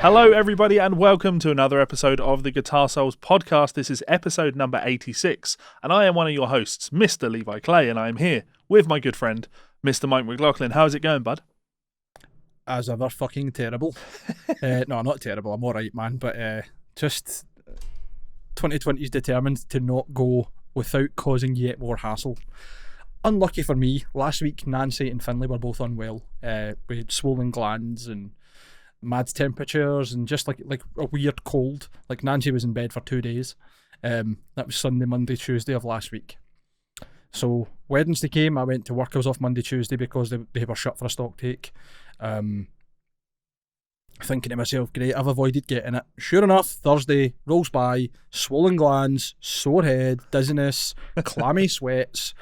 Hello, everybody, and welcome to another episode of the Guitar Souls podcast. This is episode number 86, and I am one of your hosts, Mr. Levi Clay, and I am here with my good friend, Mr. Mike McLaughlin. How's it going, bud? As ever, fucking terrible. No, not terrible. I'm all right, man. But just 2020 is determined to not go without causing yet more hassle. Unlucky for me, last week Nancy and Finlay were both unwell. We had swollen glands and mad temperatures and just like a weird cold. Like Nancy was in bed for 2 days. That was Sunday, Monday, Tuesday of last week. So Wednesday came, I went to work. I was off Monday, Tuesday because they were shut for a stock take. Thinking to myself, great, I've avoided getting it. Sure enough, Thursday rolls by, swollen glands, sore head, dizziness, clammy sweats,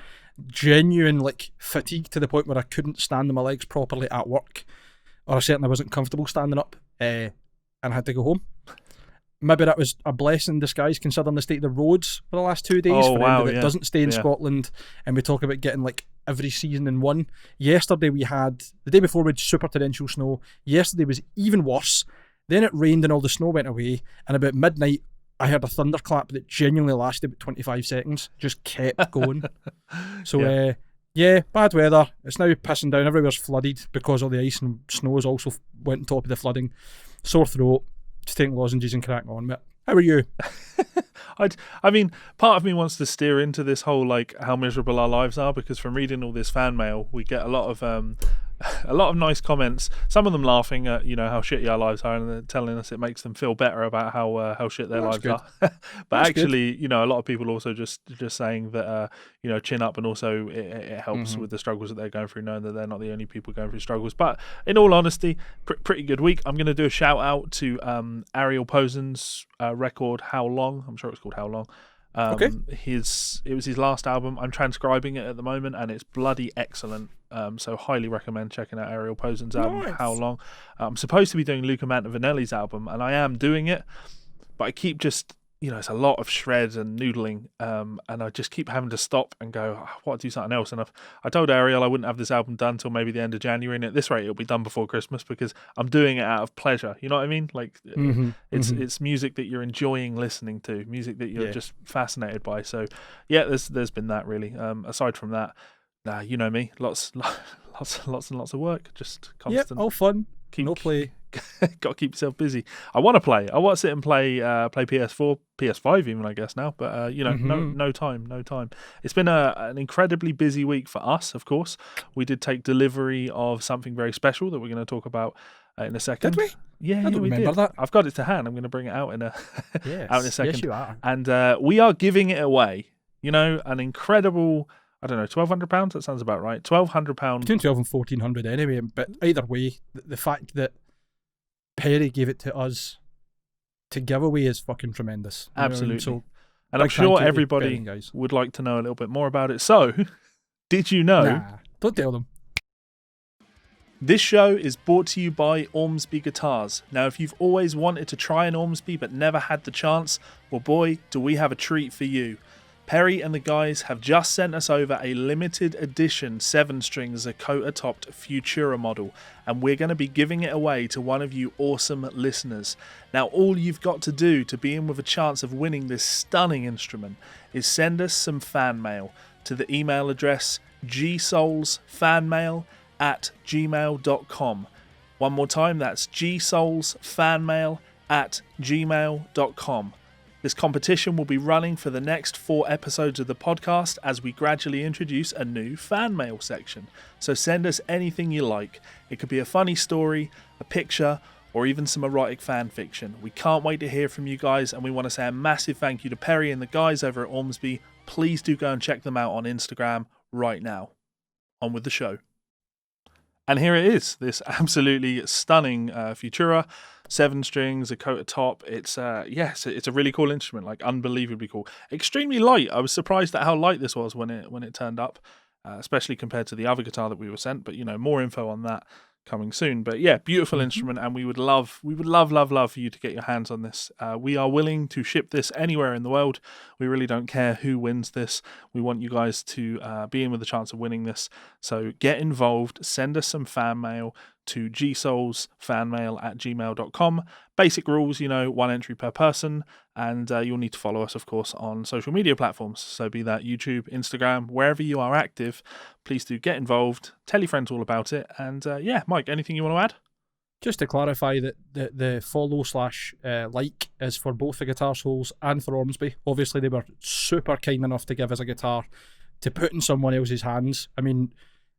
genuine fatigue to the point where I couldn't stand on my legs properly at work, or I certainly wasn't comfortable standing up, and I had to go home. Maybe that was a blessing in disguise considering the state of the roads for the last 2 days. Oh, for wow, anybody that doesn't stay in Scotland, and we talk about getting every season in one. Yesterday we had, the day before we had super torrential snow. Yesterday was even worse. Then it rained and all the snow went away, and about midnight I heard a thunderclap that genuinely lasted about 25 seconds. Just kept going. So bad weather. It's now pissing down. Everywhere's flooded because all the ice and snow has also went on top of the flooding. Sore throat. Just taking lozenges and cracking on with it. How are you? I mean, part of me wants to steer into this whole how miserable our lives are, because from reading all this fan mail, we get a lot of nice comments. Some of them laughing at how shitty our lives are, and they're telling us it makes them feel better about how shit their lives are. But that's actually, a lot of people also just saying that chin up, and also it helps with the struggles that they're going through, knowing that they're not the only people going through struggles. But in all honesty, pretty good week. I'm going to do a shout out to Ariel Posen's record How Long. I'm sure it's called How Long. Okay. It was his last album. I'm transcribing it at the moment, and it's bloody excellent. So highly recommend checking out Ariel Posen's album. Nice. How Long. I'm supposed to be doing Luca Mantovanielli's album, and I am doing it, but I keep just it's a lot of shreds and noodling, and I just keep having to stop and go, I want to do something else. And I told Ariel I wouldn't have this album done till maybe the end of January, and at this rate it'll be done before Christmas, because I'm doing it out of pleasure. You know what I mean? It's music that you're enjoying listening to, music that you're just fascinated by. So there's been that really. Aside from that, you know me, lots and lots of work, just constant. All fun. No play. Got to keep yourself busy. I want to play. I want to sit and play PS4, PS5 even, I guess now. But no time. It's been an incredibly busy week for us. Of course, we did take delivery of something very special that we're going to talk about in a second. Did we? Yeah, I don't remember that. I've got it to hand. I'm going to bring it out in a out in a second. Yes, you are. And we are giving it away. An incredible, I don't know, £1,200? That sounds about right. £1,200. Between 12 and 1,400 anyway. But either way, the fact that Perry gave it to us to give away is fucking tremendous. Absolutely. And I'm sure everybody would like to know a little bit more about it. So, did you know? Nah, don't tell them. This show is brought to you by Ormsby Guitars. Now, if you've always wanted to try an Ormsby but never had the chance, well boy, do we have a treat for you. Perry and the guys have just sent us over a limited edition 7-string Zakota-topped Futura model, and we're going to be giving it away to one of you awesome listeners. Now, all you've got to do to be in with a chance of winning this stunning instrument is send us some fan mail to the email address GsolesFanMail@gmail.com. One more time, that's GsolesFanMail@gmail.com. This competition will be running for the next 4 episodes of the podcast as we gradually introduce a new fan mail section. So send us anything you like. It could be a funny story, a picture, or even some erotic fan fiction. We can't wait to hear from you guys, and we want to say a massive thank you to Perry and the guys over at Ormsby. Please do go and check them out on Instagram right now. On with the show. And here it is, this absolutely stunning Futura. 7 strings, Zakota top. It's it's a really cool instrument, unbelievably cool. Extremely light. I was surprised at how light this was when it turned up, especially compared to the other guitar that we were sent. But more info on that coming soon. But yeah, beautiful instrument, and we would love for you to get your hands on this. We are willing to ship this anywhere in the world. We really don't care who wins this. We want you guys to be in with a chance of winning this. So get involved, send us some fan mail, to GsolesFanMail@gmail.com. Basic rules, 1 entry per person, and you'll need to follow us, of course, on social media platforms. So be that YouTube, Instagram, wherever you are active, please do get involved, tell your friends all about it, and Mike, anything you want to add? Just to clarify that the follow/like is for both the Guitar Souls and for Ormsby. Obviously, they were super kind enough to give us a guitar to put in someone else's hands. I mean,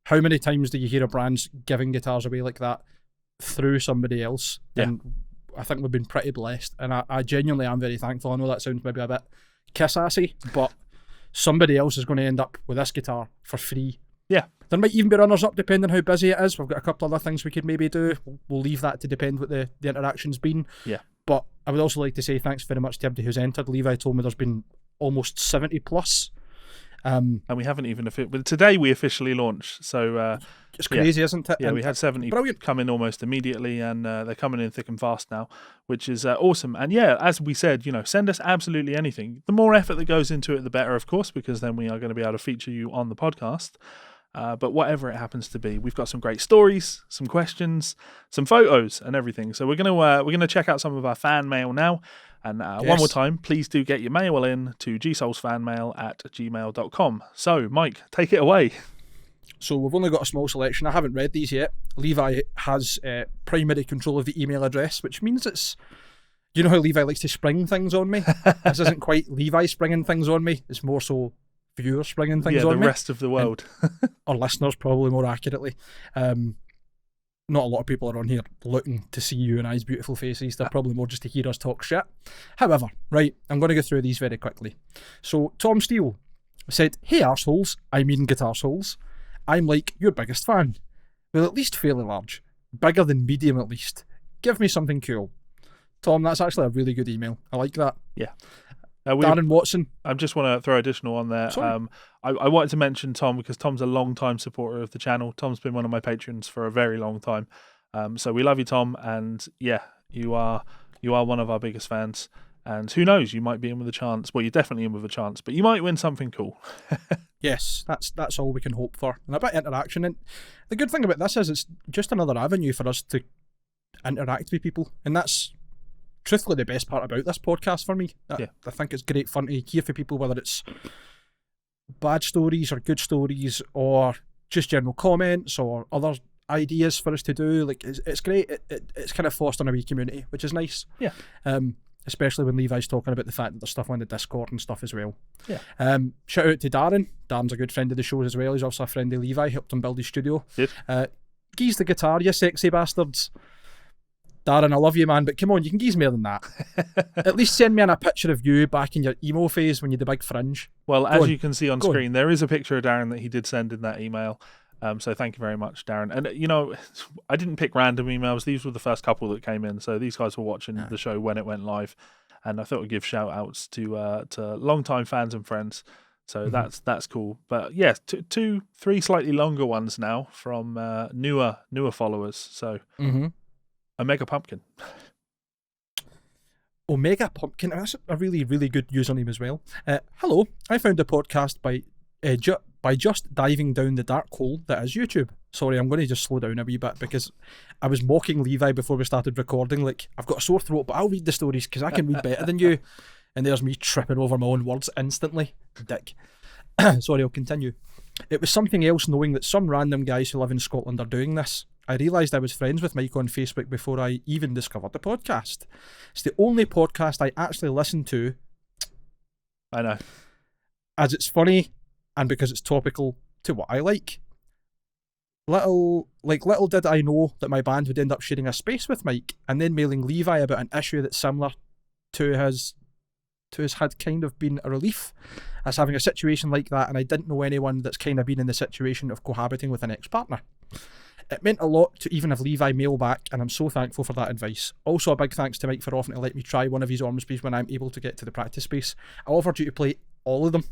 how many times do you hear of brands giving guitars away like that through somebody else? Yeah. And I think we've been pretty blessed, and I genuinely am very thankful. I know that sounds maybe a bit kiss-assy, but somebody else is going to end up with this guitar for free. Yeah. There might even be runners-up depending how busy it is. We've got a couple other things we could maybe do. We'll leave that to depend what the interaction's been. Yeah. But I would also like to say thanks very much to everybody who's entered. Levi told me there's been almost 70 plus. And we haven't even but today we officially launched, so it's crazy, isn't it? Yeah, and we had 70 brilliant. come in almost immediately, and they're coming in thick and fast now, which is awesome. And yeah, as we said, send us absolutely anything. The more effort that goes into it, the better, of course, because then we are going to be able to feature you on the podcast. But whatever it happens to be, we've got some great stories, some questions, some photos, and everything. So we're gonna check out some of our fan mail now. And yes. One more time, please do get your mail in to GsolesFanMail@gmail.com. So, Mike, take it away. So we've only got a small selection. I haven't read these yet. Levi has primary control of the email address, which means it's... You know how Levi likes to spring things on me? This isn't quite Levi springing things on me. It's more so viewers springing things on me. Yeah, the rest of the world. Or listeners, probably more accurately. Not a lot of people are on here looking to see you and I's beautiful faces. They're probably more just to hear us talk shit. However, right, I'm going to go through these very quickly. So, Tom Steele said, "Hey arseholes, I mean Guitar Souls. I'm like your biggest fan. Well, at least fairly large. Bigger than medium at least. Give me something cool." Tom, that's actually a really good email. I like that. Yeah. Darren Watson. I just want to throw additional on there. I wanted to mention Tom because Tom's a long-time supporter of the channel. Tom's been one of my patrons for a very long time. So we love you, Tom. And yeah, you are one of our biggest fans. And who knows, you might be in with a chance. Well, you're definitely in with a chance, but you might win something cool. Yes, that's all we can hope for. And a bit of interaction. And the good thing about this is it's just another avenue for us to interact with people. And that's truthfully the best part about this podcast for me. I think it's great fun to hear from people, whether it's bad stories or good stories or just general comments or other ideas for us to do. Like it's great. It's kind of fostering a wee community, which is nice. Yeah. Especially when Levi's talking about the fact that there's stuff on the Discord and stuff as well. Yeah. Shout out to Darren. Darren's a good friend of the show as well. He's also a friend of Levi. Helped him build his studio. Good. Geese the guitar, you sexy bastards. Darren, I love you, man, but come on, you can geese more than that. At least send me in a picture of you back in your emo phase when you had the big fringe. Well, as you can see on screen, there is a picture of Darren that he did send in that email. So thank you very much, Darren. And, I didn't pick random emails. These were the first couple that came in. So these guys were watching the show when it went live. And I thought I'd give shout-outs to long-time fans and friends. So that's cool. But, yeah, two, three slightly longer ones now from newer followers. So... Omega Pumpkin. Omega Pumpkin. That's a really, really good username as well. Hello, I found the podcast by just diving down the dark hole that is YouTube. Sorry, I'm going to just slow down a wee bit because I was mocking Levi before we started recording. Like, I've got a sore throat, but I'll read the stories because I can read better than you. And there's me tripping over my own words instantly. Dick. Sorry, I'll continue. It was something else knowing that some random guys who live in Scotland are doing this. I realised I was friends with Mike on Facebook before I even discovered the podcast. It's the only podcast I actually listen to. I know. As it's funny and because it's topical to what I like. Little did I know that my band would end up sharing a space with Mike and then mailing Levi about an issue that's similar to his had kind of been a relief as having a situation like that, and I didn't know anyone that's kind of been in the situation of cohabiting with an ex-partner. It meant a lot to even have Levi mail back, and I'm so thankful for that advice. Also, a big thanks to Mike for offering to let me try one of his Ormsbys when I'm able to get to the practice space. I offered you to play all of them,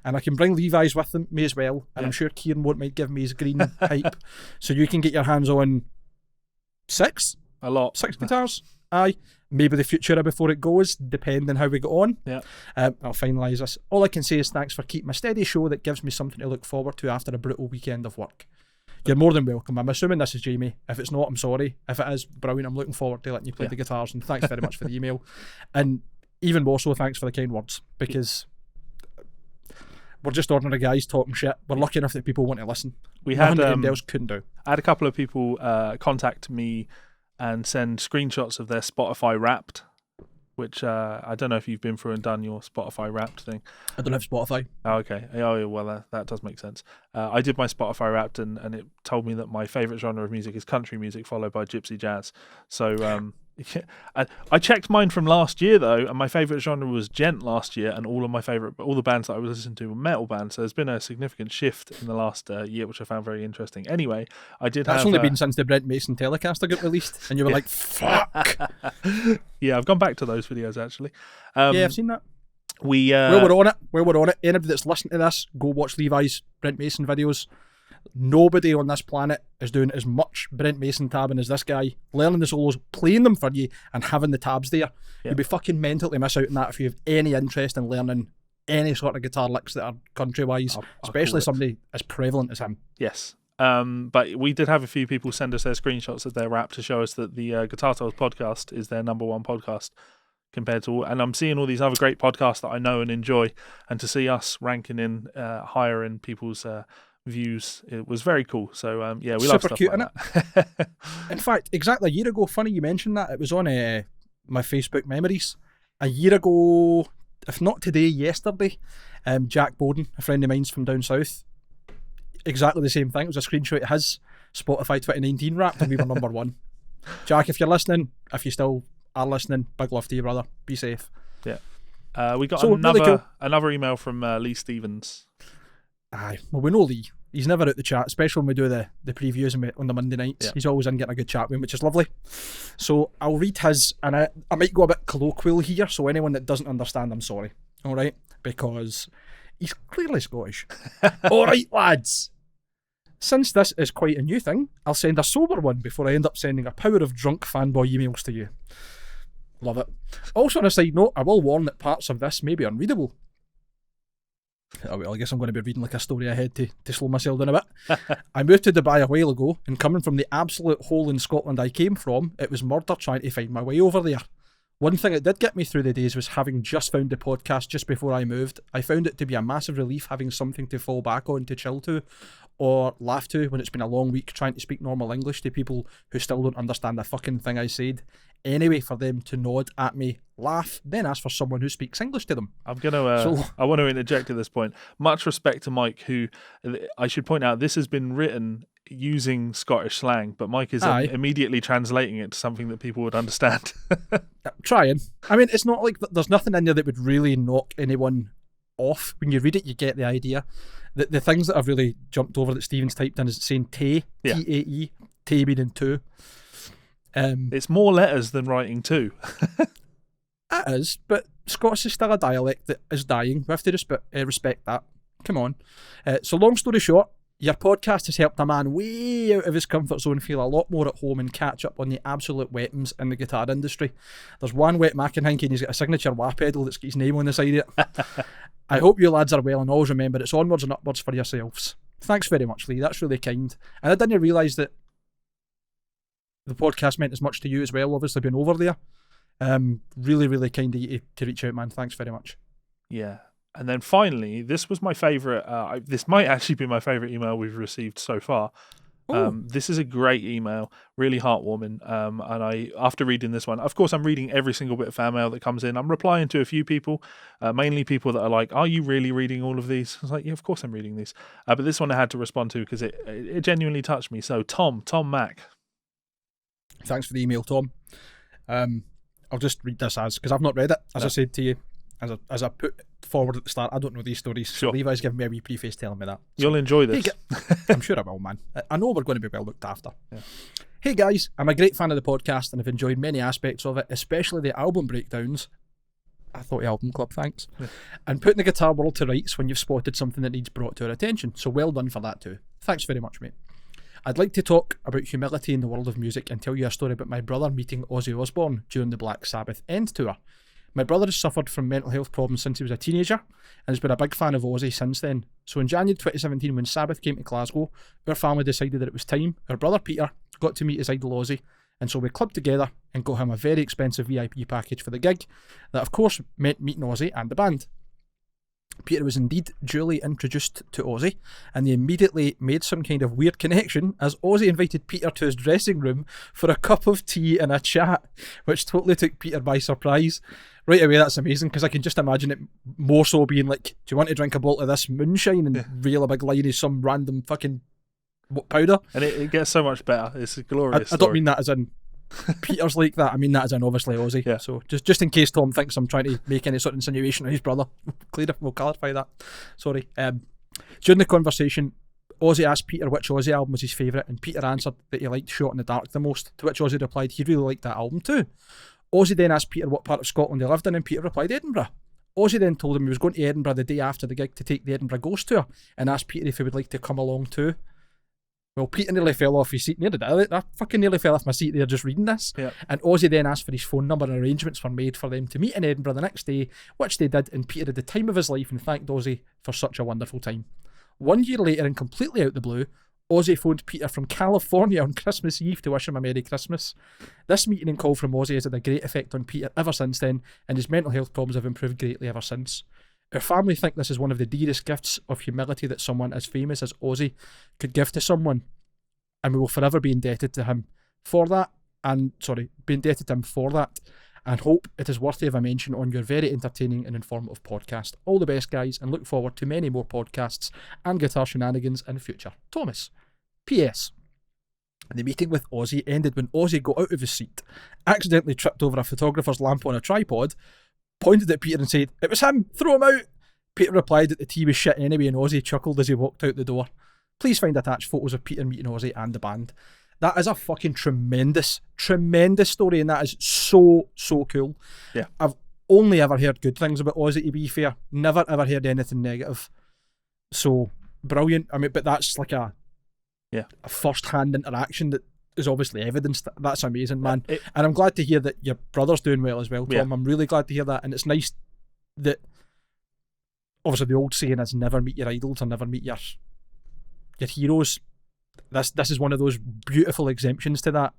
and I can bring Levi's with me as well, and I'm sure Kieran won't mind giving me his green hype, so you can get your hands on 6? A lot. 6 guitars? Aye. Maybe the future before it goes, depending on how we go on. Yeah. I'll finalise this. All I can say is thanks for keeping a steady show that gives me something to look forward to after a brutal weekend of work. You're more than welcome. I'm assuming this is Jamie. If it's not, I'm sorry. If it is, brilliant. I'm looking forward to letting you play the guitars, and thanks very much for the email. And even more so, thanks for the kind words, because we're just ordinary guys talking shit. We're lucky enough that people want to listen. We had anybody else couldn't do. I had a couple of people contact me and send screenshots of their Spotify Wrapped, which I don't know if you've been through and done your Spotify Wrapped thing. I don't have Spotify. Oh, okay. Oh, well, that does make sense. I did my Spotify Wrapped, and it told me that my favourite genre of music is country music, followed by gypsy jazz. So I checked mine from last year, though, and my favourite genre was gent last year, and all the bands that I was listening to were metal bands. So there's been a significant shift in the last year, which I found very interesting. Anyway, That's only been since the Brent Mason Telecaster got released, and you were like, fuck. Yeah, I've gone back to those videos, actually. Yeah, I've seen that. Well, we're on it. Anybody that's listening to this, go watch Levi's Brent Mason videos. Nobody on this planet is doing as much Brent Mason tabbing as this guy. Learning the solos, playing them for you, and having the tabs there. You'd be fucking mental to miss out on that if you have any interest in learning any sort of guitar licks that are country-wise, especially somebody as prevalent as him. Yes. But we did have a few people send us their screenshots of their rap to show us that the Guitar Tales podcast is their number one podcast compared to all. And I'm seeing all these other great podcasts that I know and enjoy, and to see us ranking in higher in people's views, it was very cool. So we love stuff cute, like that. In fact, exactly a year ago, funny you mentioned that, it was on my Facebook memories. A year ago, if not today, yesterday, Jack Bowden, a friend of mine's from down south, exactly the same thing. It was a screenshot of his Spotify 2019 Wrapped, and we were number one. Jack, if you're listening, if you still are listening, big love to you, brother. Be safe. Yeah. We got another email from Lee Stevens. Aye, well, we know Lee. He's never out the chat, especially when we do the previews on the Monday nights. He's always in getting a good chat with him, which is lovely. So I'll read his, and I might go a bit colloquial here, so anyone that doesn't understand, I'm sorry. All right? Because he's clearly Scottish. All right, lads. Since this is quite a new thing, I'll send a sober one before I end up sending a power of drunk fanboy emails to you. Love it. Also, on a side note, I will warn that parts of this may be unreadable. Oh, well, I guess I'm going to be reading like a story ahead to slow myself down a bit. I moved to Dubai a while ago, and coming from the absolute hole in Scotland I came from, it was murder trying to find my way over there. One thing that did get me through the days was having just found the podcast just before I moved. I found it to be a massive relief having something to fall back on, to chill to, or laugh to when it's been a long week trying to speak normal English to people who still don't understand a fucking thing I said. Anyway, for them to nod at me, laugh, then ask for someone who speaks English to them. I want to interject at this point. Much respect to Mike, who, I should point out, this has been written using Scottish slang, but Mike is immediately translating it to something that people would understand. Trying. I mean, it's not like there's nothing in there that would really knock anyone off. When you read it, you get the idea. The things that I've really jumped over that Stephen's typed in is saying Tae, T-A-E, Tae meaning two. It's more letters than writing two. It is, but Scots is still a dialect that is dying. We have to respect that. Come on. So long story short, your podcast has helped a man way out of his comfort zone feel a lot more at home and catch up on the absolute weapons in the guitar industry. There's one wet Mackenhanky and he's got a signature wah pedal that's got his name on the side of it. I hope you lads are well, and always remember it's onwards and upwards for yourselves. Thanks very much, Lee. That's really kind. And I didn't realise that the podcast meant as much to you as well, obviously being over there. Really, really kind of you to reach out, man. Thanks very much. Yeah. And then finally, this was my favourite. This might actually be my favourite email we've received so far. This is a great email, really heartwarming. And after reading this one, of course, I'm reading every single bit of fan mail that comes in. I'm replying to a few people, mainly people that are like, "Are you really reading all of these?" I was like, "Yeah, of course I'm reading these." But this one I had to respond to because it genuinely touched me. So Tom Mack. Thanks for the email, Tom. I'll just read this because I've not read it. As I said to you, as I put forward at the start, I don't know these stories. So Levi's giving me a wee preface telling me that. You'll enjoy this. I'm sure I will, man. I know we're going to be well looked after. Yeah. Hey guys, I'm a great fan of the podcast and have enjoyed many aspects of it, especially the album breakdowns. I thought album club, thanks. Yeah. And putting the guitar world to rights when you've spotted something that needs brought to our attention. So well done for that too. Thanks very much, mate. I'd like to talk about humility in the world of music and tell you a story about my brother meeting Ozzy Osbourne during the Black Sabbath End tour. My brother has suffered from mental health problems since he was a teenager and has been a big fan of Ozzy since then. So in January 2017, when Sabbath came to Glasgow, our family decided that it was time. Our brother Peter got to meet his idol Ozzy, and so we clubbed together and got him a very expensive VIP package for the gig. That of course meant meeting Ozzy and the band. Peter was indeed duly introduced to Ozzy, and they immediately made some kind of weird connection as Ozzy invited Peter to his dressing room for a cup of tea and a chat, which totally took Peter by surprise. Right away, that's amazing, because I can just imagine it more so being like, do you want to drink a bottle of this moonshine and reel a big line of some random fucking powder? And it gets so much better. It's a glorious I don't mean that as in Peter's like that. I mean that as in obviously Ozzy. Yeah. So just in case Tom thinks I'm trying to make any sort of insinuation of his brother, we'll clarify that. Sorry. During the conversation, Ozzy asked Peter which Ozzy album was his favourite, and Peter answered that he liked Shot in the Dark the most, to which Ozzy replied he really liked that album too. Ozzy then asked Peter what part of Scotland he lived in, and Peter replied Edinburgh. Ozzy then told him he was going to Edinburgh the day after the gig to take the Edinburgh Ghost Tour, and asked Peter if he would like to come along too. Well, Peter nearly fell off his seat near the day. I fucking nearly fell off my seat there just reading this. Yeah. And Ozzy then asked for his phone number, and arrangements were made for them to meet in Edinburgh the next day, which they did, and Peter had the time of his life and thanked Ozzy for such a wonderful time. 1 year later, and completely out the blue, Ozzy phoned Peter from California on Christmas Eve to wish him a Merry Christmas. This meeting and call from Ozzy has had a great effect on Peter ever since then, and his mental health problems have improved greatly ever since. Our family think this is one of the dearest gifts of humility that someone as famous as Ozzy could give to someone, and we will forever be indebted to him for that, and hope it is worthy of a mention on your very entertaining and informative podcast. All the best, guys, and look forward to many more podcasts and guitar shenanigans in the future. Thomas. P.S. The meeting with Ozzy ended when Ozzy got out of his seat, accidentally tripped over a photographer's lamp on a tripod, pointed at Peter and said, "It was him, throw him out!" Peter replied that the tea was shit anyway, and Ozzy chuckled as he walked out the door. Please find attached photos of Peter meeting Ozzy and the band. That is a fucking tremendous story, and that is so cool. Yeah. I've only ever heard good things about Ozzy, to be fair. Never ever heard anything negative. So, brilliant. I mean, but that's like a first-hand interaction that is obviously evidence. That's amazing, man. And I'm glad to hear that your brother's doing well as well, Tom. Yeah. I'm really glad to hear that, and it's nice that, obviously the old saying is never meet your idols or never meet your heroes. This is one of those beautiful exemptions to that.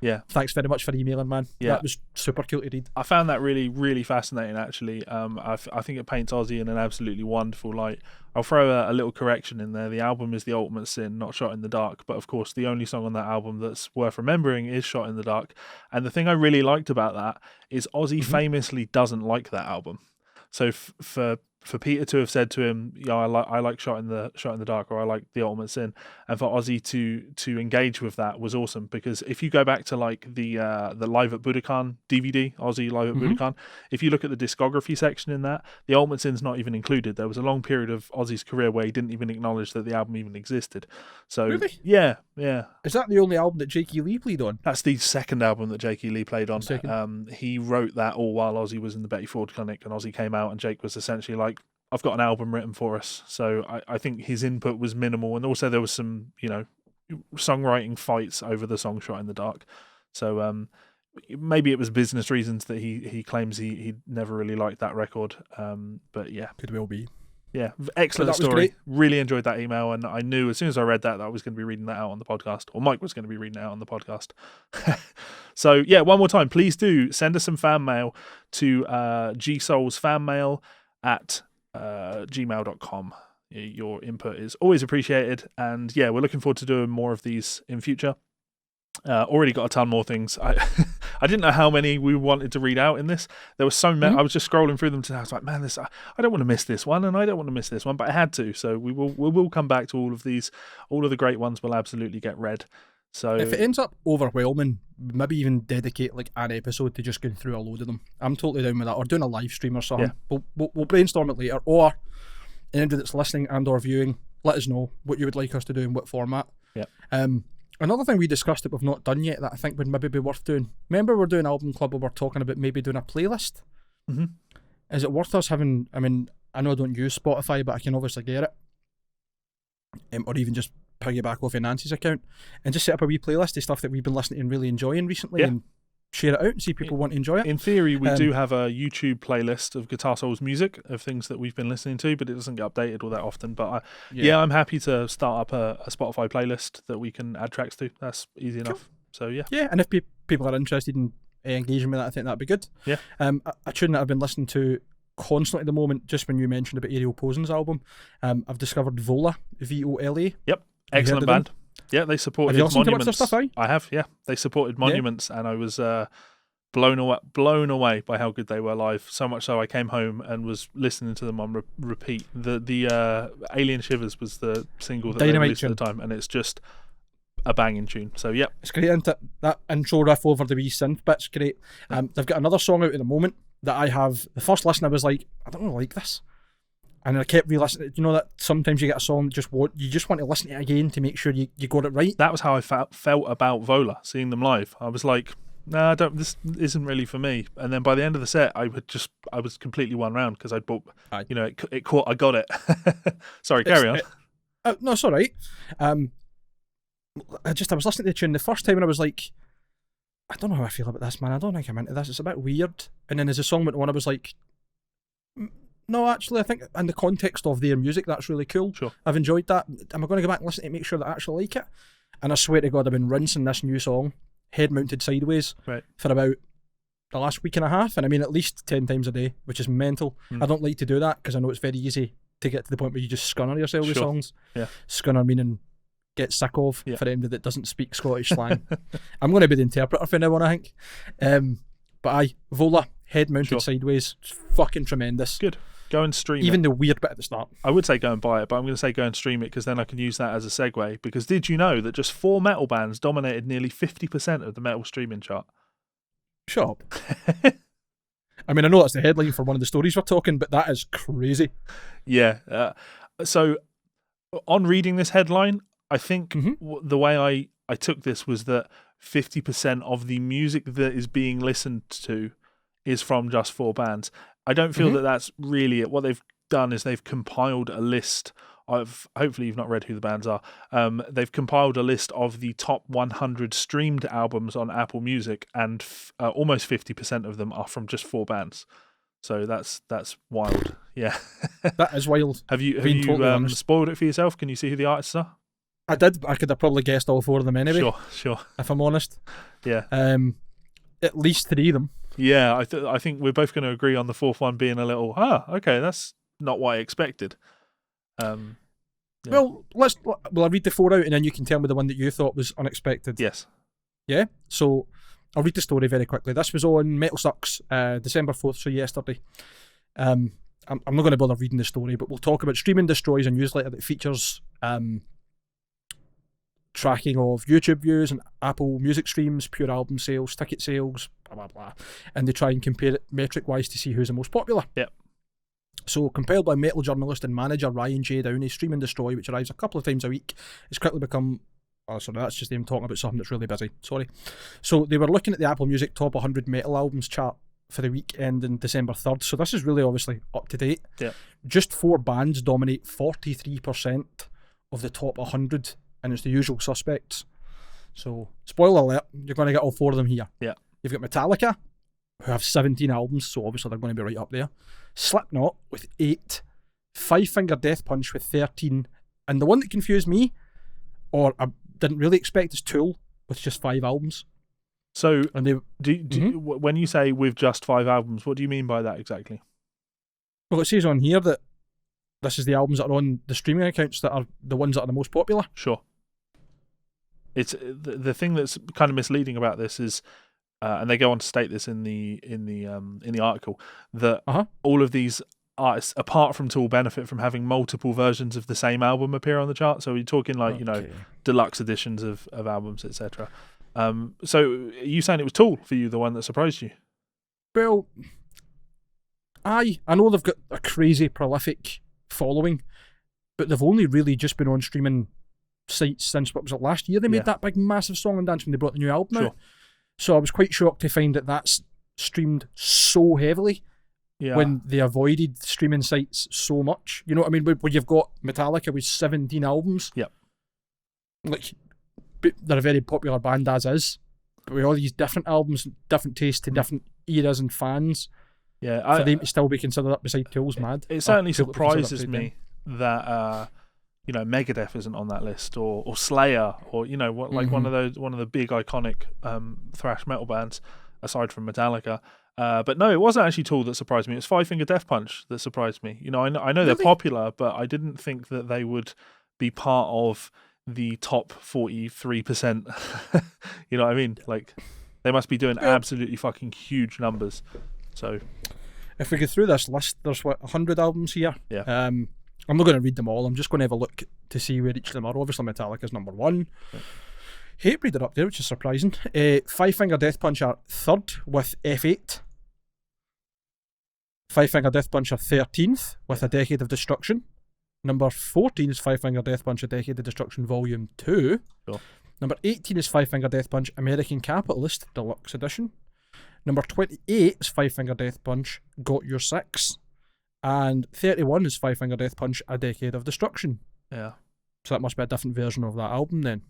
Yeah. Thanks very much for emailing, man. Yeah. That was super cool to read. I found that really, really fascinating, actually. I think it paints Ozzy in an absolutely wonderful light. I'll throw a little correction in there. The album is The Ultimate Sin, not Shot in the Dark. But of course, the only song on that album that's worth remembering is Shot in the Dark. And the thing I really liked about that is Ozzy famously doesn't like that album. So for Peter to have said to him, I like Shot in the Dark, or I like The Ultimate Sin, and for Ozzy to engage with that was awesome, because if you go back to like the Live at Budokan DVD, Ozzy Live at Budokan, if you look at the discography section in that, The Ultimate Sin's not even included. There was a long period of Ozzy's career where he didn't even acknowledge that the album even existed. So really? Yeah. Is that the only album that Jakey Lee played on? That's the second album that Jakey Lee played on. He wrote that all while Ozzy was in the Betty Ford Clinic, and Ozzy came out and Jake was essentially like, I've got an album written for us. So I think his input was minimal, and also there was some, songwriting fights over the song Shot in the Dark. So maybe it was business reasons that he claims he never really liked that record. But yeah. Could well be. Yeah, excellent story. Great. Really enjoyed that email, and I knew as soon as I read that I was going to be reading that out on the podcast, or Mike was going to be reading it out on the podcast. So yeah, one more time, please do send us some fan mail to GsolesFanMail at gmail.com. Your input is always appreciated, and yeah, we're looking forward to doing more of these in future. Already got a ton more things. I didn't know how many we wanted to read out in this. There were so many. I was just scrolling through them today. I was like, man, I don't want to miss this one, and I don't want to miss this one, but I had to. So we will come back to all of these. All of the great ones will absolutely get read. So if it ends up overwhelming, maybe even dedicate like an episode to just going through a load of them. I'm totally down with that, or doing a live stream or something. Yeah. We'll brainstorm it later, or anybody that's listening and or viewing, let us know what you would like us to do in what format. Yeah. Another thing we discussed that we've not done yet that I think would maybe be worth doing. Remember, we're doing Album Club, where we're talking about maybe doing a playlist. Is it worth us having? I mean, I know I don't use Spotify, but I can obviously get it, or even just piggyback off of Nancy's account and just set up a wee playlist of stuff that we've been listening to and really enjoying recently, and share it out and see if people want to enjoy it. In theory, we do have a YouTube playlist of Guitar Souls music, of things that we've been listening to, but it doesn't get updated all that often. But I'm happy to start up a Spotify playlist that we can add tracks to. That's easy enough. So yeah. Yeah, and if people are interested in engaging with that, I think that'd be good. Yeah. A tune that I've been listening to constantly at the moment, just when you mentioned about Ariel Posen's album, I've discovered Vola, Vola. Yep, excellent band. Yeah, they supported Monuments. Monuments. To stuff, I have, yeah. They supported Monuments, and I was blown away by how good they were live. So much so I came home and was listening to them on repeat. The Alien Shivers was the single that they released at the time, and it's just a banging tune. So yeah, it's great. Isn't it? That intro riff over the wee synth bit's great. They've got another song out at the moment that I have. The first listen I was like, I don't really like this, and I kept re-listening. You know that sometimes you get a song that you just want to listen to it again to make sure you got it right. That was how I felt about Vola, seeing them live. I was like, nah, this isn't really for me. And then by the end of the set, I was completely one round because I'd bought, it caught. I got it. Sorry, carry on. No, it's all right. I was listening to the tune the first time and I was like, I don't know how I feel about this, man. I don't think I'm into this. It's a bit weird. And then as the song went on, I was like, no, actually, I think in the context of their music, that's really cool. Sure. I've enjoyed that. Am I going to go back and listen to it, make sure that I actually like it? And I swear to God, I've been rinsing this new song, head mounted sideways, for about the last week and a half. And I mean, at least 10 times a day, which is mental. I don't like to do that because I know it's very easy to get to the point where you just scunner yourself with songs. Yeah. Scunner meaning get sick of, for anybody that doesn't speak Scottish slang. I'm going to be the interpreter for now on, I think. But Vola, head mounted sideways, it's fucking tremendous. Good. Go and stream Even it. the weird bit at the start. I would say go and buy it, but I'm going to say go and stream it because then I can use that as a segue. Because did you know that just 4 metal bands dominated nearly 50% of the metal streaming chart? Shut up. I mean, I know that's the headline for one of the stories we're talking, but that is crazy. Yeah. So on reading this headline, I think the way I took this was that 50% of the music that is being listened to is from just 4 bands. I don't feel that that's really it. What they've done is they've compiled a list of, hopefully you've not read who the bands are, they've compiled a list of the top 100 streamed albums on Apple Music, and almost 50% of them are from just 4 bands. So that's wild. Yeah. That is wild. Have you spoiled it for yourself? Can you see who the artists are? I did. I could have probably guessed all 4 of them anyway. Sure. If I'm honest. Yeah. At least 3 of them. Yeah, I think we're both going to agree on the 4th one being a little, okay, that's not what I expected. Yeah. Well, I'll read the 4 out and then you can tell me the one that you thought was unexpected. Yes. Yeah? So, I'll read the story very quickly. This was on Metal Sucks, December 4th, so yesterday. I'm not going to bother reading the story, but we'll talk about Streaming Destroys, a newsletter that features tracking of YouTube views and Apple Music streams, pure album sales, ticket sales, blah, blah, blah. And they try and compare it metric-wise to see who's the most popular. Yep. So, compiled by metal journalist and manager Ryan J. Downey, Stream and Destroy, which arrives a couple of times a week, has quickly become... Oh, sorry, that's just them talking about something that's really busy. Sorry. So, they were looking at the Apple Music Top 100 Metal Albums chart for the week ending December 3rd. So, this is really obviously up to date. Yeah. Just 4 bands dominate 43% of the top 100, and it's the usual suspects. So, spoiler alert, you're going to get all 4 of them here. Yeah. You've got Metallica, who have 17 albums, so obviously they're going to be right up there. Slipknot with 8. Five Finger Death Punch with 13. And the one that confused me, or I didn't really expect, is Tool with just 5 albums. So, and when you say with just 5 albums, what do you mean by that exactly? Well, it says on here that this is the albums that are on the streaming accounts that are the ones that are the most popular. Sure. It's the thing that's kind of misleading about this is, and they go on to state this in the article, that all of these artists, apart from Tool, benefit from having multiple versions of the same album appear on the chart. So you're talking like deluxe editions of albums, etc. So are you saying it was Tool for you, the one that surprised you? Well, I know they've got a crazy prolific following, but they've only really just been on streaming sites since, what was it, last year they made that big massive song and dance when they brought the new album out. So I was quite shocked to find that that's streamed so heavily when they avoided streaming sites so much. You know what I mean? Where you've got Metallica with 17 albums. Yep. Like, they're a very popular band as is. with all these different albums, different tastes to different eras and fans, Yeah, for them to still be considered up beside Tool's mad. It certainly Tool to be considered surprises upside down. me that Megadeth isn't on that list, or Slayer, or one of the big iconic thrash metal bands aside from Metallica. But no, it wasn't actually Tool that surprised me. It was Five Finger Death Punch that surprised me. I know they're popular, but I didn't think that they would be part of the top 43%. You know what I mean? Like, they must be doing absolutely fucking huge numbers. So, if we go through this list, there's 100 albums here. Yeah. I'm not going to read them all. I'm just going to have a look to see where each of them are. Obviously, Metallica's number 1. Yeah. Hatebreed are up there, which is surprising. Five Finger Death Punch are 3rd with F8. Five Finger Death Punch are 13th with A Decade of Destruction. Number 14 is Five Finger Death Punch, A Decade of Destruction Volume 2. Sure. Number 18 is Five Finger Death Punch, American Capitalist Deluxe Edition. Number 28 is Five Finger Death Punch, Got Your Six. And 31 is Five Finger Death Punch, A Decade of Destruction. Yeah. So that must be a different version of that album then.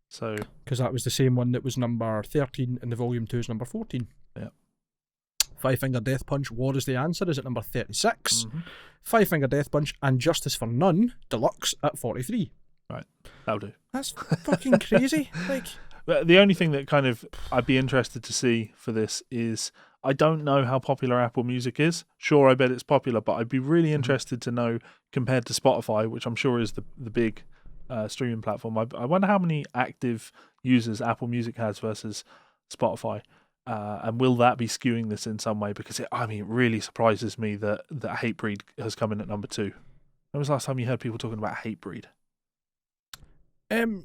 So, because that was the same one that was number 13 and the Volume 2 is number 14. Yeah. Five Finger Death Punch, War is the Answer, is at number 36. Five Finger Death Punch and Justice for None Deluxe at 43. Right, that'll do. That's fucking crazy. Like, the only thing that kind of I'd be interested to see for this is, I don't know how popular Apple Music is. Sure, I bet it's popular, but I'd be really interested to know, compared to Spotify, which I'm sure is the big streaming platform. I wonder how many active users Apple Music has versus Spotify. And will that be skewing this in some way? Because it really surprises me that Hatebreed has come in at number 2. When was the last time you heard people talking about Hatebreed? In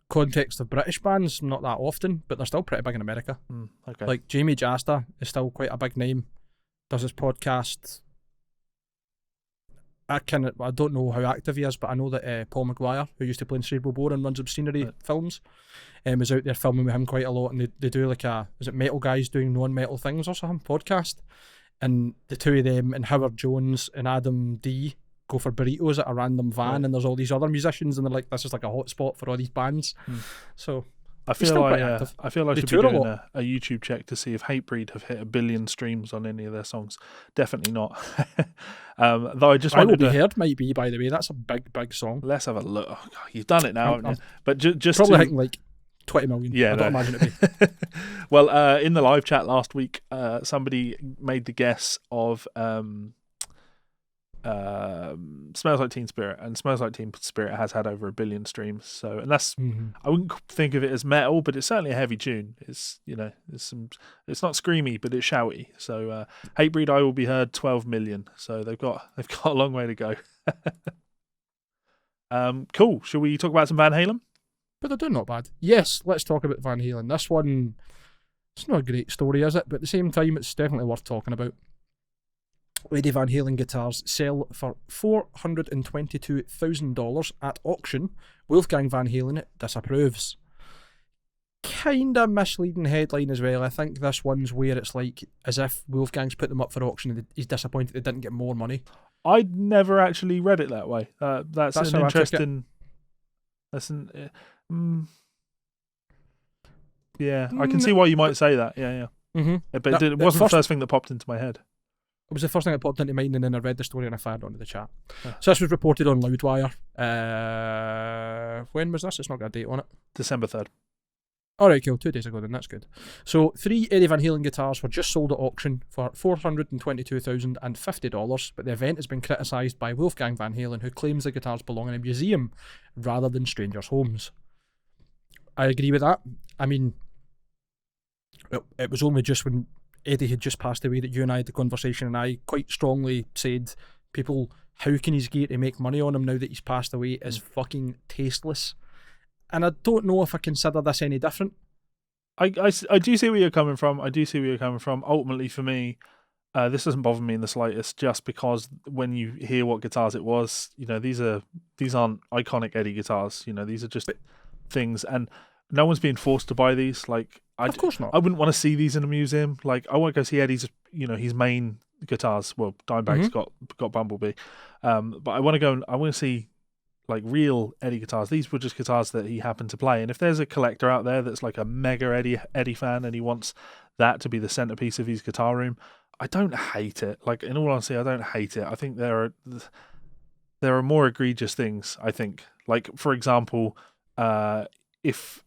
context of British bands, not that often, but they're still pretty big in America. Okay. Like Jamie Jasta is still quite a big name. Does his podcast. I don't know how active he is, but I know that Paul Maguire, who used to play in Cerebral Bore and runs Obscenery films, is out there filming with him quite a lot, and they do like is it Metal Guys Doing Non-Metal Things or something podcast, and the two of them and Howard Jones and Adam D go for burritos at a random van, and there's all these other musicians, and they're like, this is like a hot spot for all these bands. So I feel I should be doing a YouTube check to see if Hatebreed have hit 1 billion streams on any of their songs. Definitely not. Though I just wanted I Will Be Heard might be, by the way. That's a big song. Let's have a look. Oh, God, you've done it now, haven't you? But just probably hitting like 20 million. Yeah, I don't imagine it be. Well, in the live chat last week, somebody made the guess of Smells Like Teen Spirit, and Smells Like Teen Spirit has had over 1 billion streams. So, and that's I wouldn't think of it as metal, but it's certainly a heavy tune. It's it's not screamy, but it's shouty. So, Hatebreed, I Will Be Heard, 12 million. So they've got a long way to go. Cool. Shall we talk about some Van Halen? But they're doing not bad. Yes, let's talk about Van Halen. This one, it's not a great story, is it? But at the same time, it's definitely worth talking about. Eddie Van Halen guitars sell for $422,000 at auction. Wolfgang Van Halen disapproves. Kinda misleading headline as well. I think this one's where it's like as if Wolfgang's put them up for auction and he's disappointed they didn't get more money. I'd never actually read it that way. That's an interesting. Yeah, I can see why you might say that. Yeah. But it wasn't the first thing that popped into my head. It was the first thing that popped into mind, and then I read the story and I fired onto the chat. So this was reported on Loudwire. When was this? It's not got a date on it. December 3rd. Alright, cool. 2 days ago then, that's good. So 3 Eddie Van Halen guitars were just sold at auction for $422,050, but the event has been criticised by Wolfgang Van Halen, who claims the guitars belong in a museum rather than strangers' homes. I agree with that. I mean, it was only just when Eddie had just passed away that you and I had the conversation, and I quite strongly said, people, how can he get to make money on him now that he's passed away is fucking tasteless. And I don't know if I consider this any different. I do see where you're coming from. Ultimately, for me, this doesn't bother me in the slightest, just because when you hear what guitars it was, these aren't iconic Eddie guitars. These are just things, and no one's being forced to buy these. Of course not. I wouldn't want to see these in a museum. I want to go see Eddie's, his main guitars. Well, Dimebag's got Bumblebee, but I want to see like real Eddie guitars. These were just guitars that he happened to play. And if there's a collector out there that's like a mega Eddie fan and he wants that to be the centerpiece of his guitar room, I don't hate it. Like, in all honesty, I don't hate it. I think there are more egregious things, I think. Like, for example, if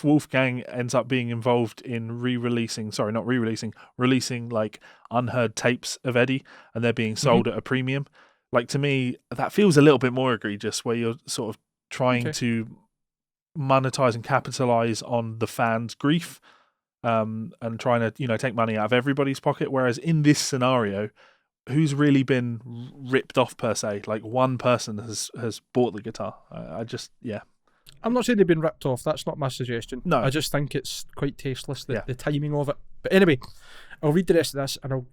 Wolfgang ends up being involved in releasing like unheard tapes of Eddie and they're being sold at a premium, like, to me, that feels a little bit more egregious, where you're sort of trying to monetize and capitalize on the fans' grief, and trying to, take money out of everybody's pocket. Whereas in this scenario, who's really been ripped off per se? Like, one person has bought the guitar. I'm not saying they've been ripped off. That's not my suggestion. No. I just think it's quite tasteless, the timing of it. But anyway, I'll read the rest of this and I'll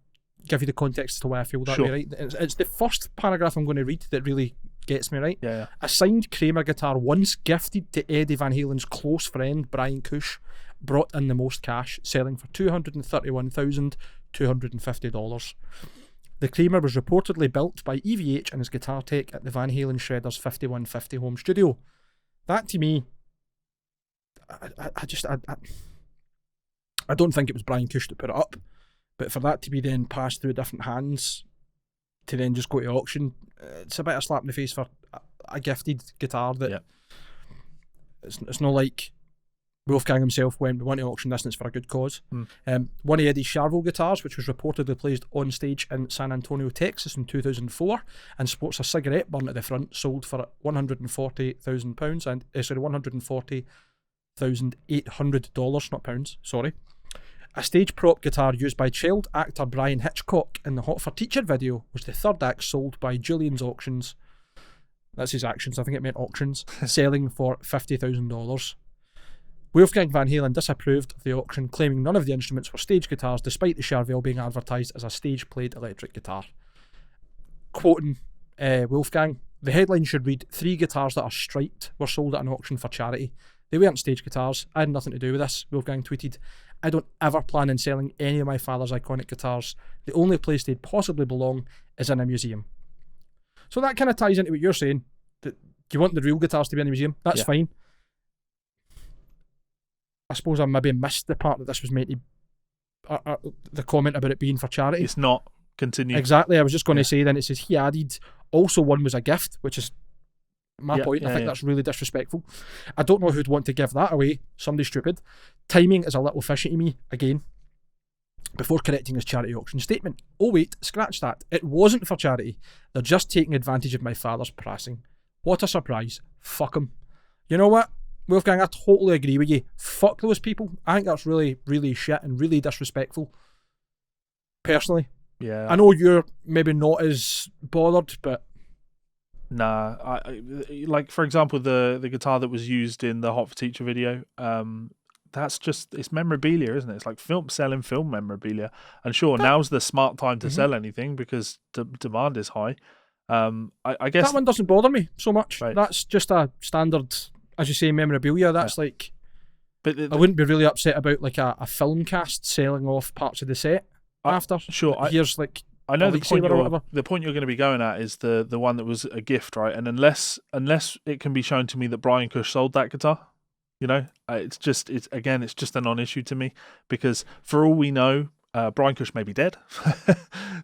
give you the context as to why I feel that way, right? It's the first paragraph I'm going to read that really gets me, right? Yeah. A signed Kramer guitar once gifted to Eddie Van Halen's close friend, Brian Cush, brought in the most cash, selling for $231,250. The Kramer was reportedly built by EVH and his guitar tech at the Van Halen Shredder's 5150 home studio. That, to me, I don't think it was Brian Cush that put it up, but for that to be then passed through different hands to then just go to auction, it's a bit of a slap in the face for a gifted guitar that it's not like Wolfgang himself went to auction this and it's for a good cause. One of Eddie's Charvel guitars, which was reportedly placed on stage in San Antonio, Texas in 2004 and sports a cigarette burn at the front, sold for £140,000 and $140,800, not pounds, sorry. A stage prop guitar used by child actor Brian Hitchcock in the Hot for Teacher video was the third act sold by Julian's Auctions. That's his actions, I think it meant auctions, selling for $50,000. Wolfgang Van Halen disapproved of the auction, claiming none of the instruments were stage guitars, despite the Charvel being advertised as a stage-played electric guitar. Quoting Wolfgang, the headline should read, 3 guitars that are striped were sold at an auction for charity. They weren't stage guitars. I had nothing to do with this, Wolfgang tweeted. I don't ever plan on selling any of my father's iconic guitars. The only place they'd possibly belong is in a museum. So that kind of ties into what you're saying, that you want the real guitars to be in a museum. That's fine. I suppose I maybe missed the part that this was meant to the comment about it being for charity. It's not. Continue. Exactly. I was just going to say then, it says he added, also one was a gift, which is my point. I think that's really disrespectful. I don't know who'd want to give that away. Somebody stupid. Timing is a little fishy to me, again, before correcting his charity auction statement. Oh wait, scratch that. It wasn't for charity. They're just taking advantage of my father's passing. What a surprise. Fuck him. You know what, Wolfgang, I totally agree with you. Fuck those people. I think that's really, really shit and really disrespectful. Personally. Yeah. I know you're maybe not as bothered, but nah. I like, for example, the guitar that was used in the Hot for Teacher video. That's just, it's memorabilia, isn't it? It's like selling film memorabilia. And sure, now's the smart time to sell anything because demand is high. I guess that one doesn't bother me so much. Right. That's just a standard, as you say, memorabilia. That's like, but I wouldn't be really upset about like a film cast selling off parts of the set after. Sure. Here's like, I know the point you're going to be going at is the one that was a gift, right? And unless it can be shown to me that Brian Cush sold that guitar, it's just a non-issue to me, because for all we know, Brian Cush may be dead.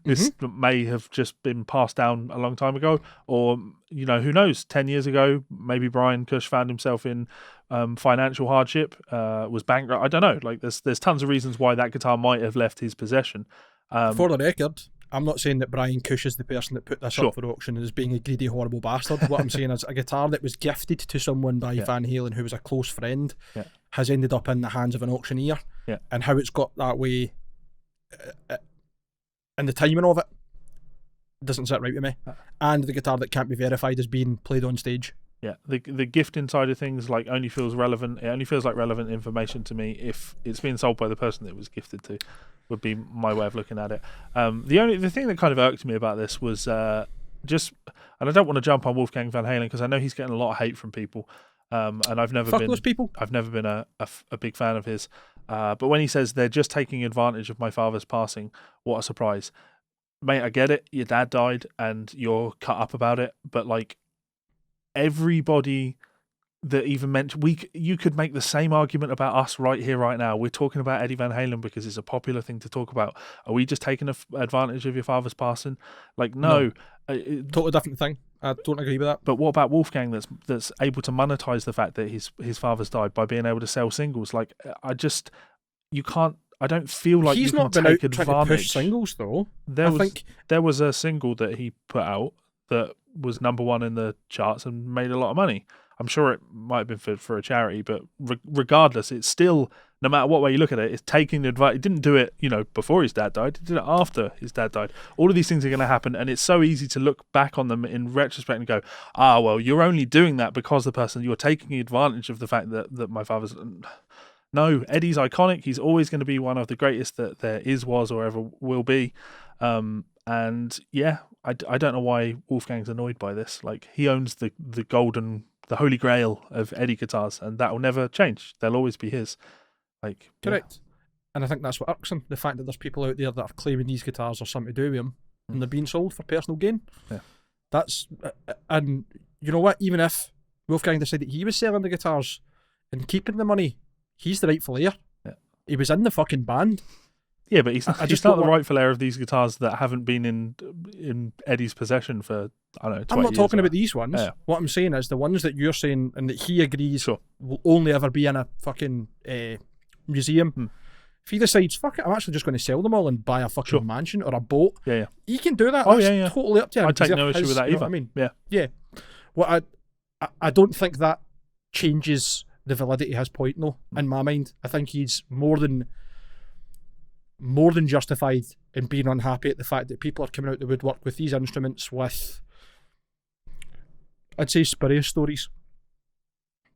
This may have just been passed down a long time ago, or who knows? 10 years ago, maybe Brian Cush found himself in financial hardship, was bankrupt. I don't know. Like, there's tons of reasons why that guitar might have left his possession. For the record, I'm not saying that Brian Cush is the person that put this up for auction as being a greedy, horrible bastard. What I'm saying is a guitar that was gifted to someone by Van Halen who was a close friend has ended up in the hands of an auctioneer, and how it's got that way and the timing of it doesn't sit right with me. And the guitar that can't be verified as being played on stage. Yeah, the gifting side of things only feels relevant. It only feels like relevant information to me if it's being sold by the person that it was gifted to. Would be my way of looking at it. The thing that kind of irked me about this was and I don't want to jump on Wolfgang Van Halen because I know he's getting a lot of hate from people. And I've never been a big fan of his. But when he says they're just taking advantage of my father's passing, what a surprise. Mate, I get it. Your dad died and you're cut up about it, but like, everybody that even mentioned, you could make the same argument about us right here, right now. We're talking about Eddie Van Halen because it's a popular thing to talk about. Are we just taking advantage of your father's passing? Like, no. Totally different thing. I don't agree with that. But what about Wolfgang that's able to monetize the fact that his father's died by being able to sell singles? Like, you can't. I don't feel like he's you not can been take out trying to advantage. push singles though. There was a single that he put out that was number one in the charts and made a lot of money. I'm sure it might have been for a charity, but regardless, it's still, no matter what way you look at it, it's taking advice. He didn't do it, before his dad died. He did it after his dad died. All of these things are going to happen, and it's so easy to look back on them in retrospect and go, well, you're only doing that because you're taking advantage of the fact that my father's... No, Eddie's iconic. He's always going to be one of the greatest that there is, was, or ever will be. And yeah, I don't know why Wolfgang's annoyed by this. Like, he owns the holy grail of Eddie guitars, and that will never change. They'll always be his. Like, correct. Yeah. And I think that's what irks him, the fact that there's people out there that are claiming these guitars are something to do with him, and they're being sold for personal gain. Yeah. That's, and you know what? Even if Wolfgang decided he was selling the guitars and keeping the money, he's the rightful heir. Yeah. He was in the fucking band. Yeah, but he's not the rightful heir of these guitars that haven't been in Eddie's possession for, I don't know, 20 I'm not years talking about these ones. Yeah. What I'm saying is the ones that you're saying and that he agrees will only ever be in a fucking museum. If he decides, fuck it, I'm actually just going to sell them all and buy a fucking mansion or a boat, he can do that. That's totally up to him. I'd take no issue with that either. What I mean? Yeah. Well, I don't think that changes the validity of his point, though, in my mind. I think he's more than justified in being unhappy at the fact that people are coming out the woodwork with these instruments with, I'd say, spurious stories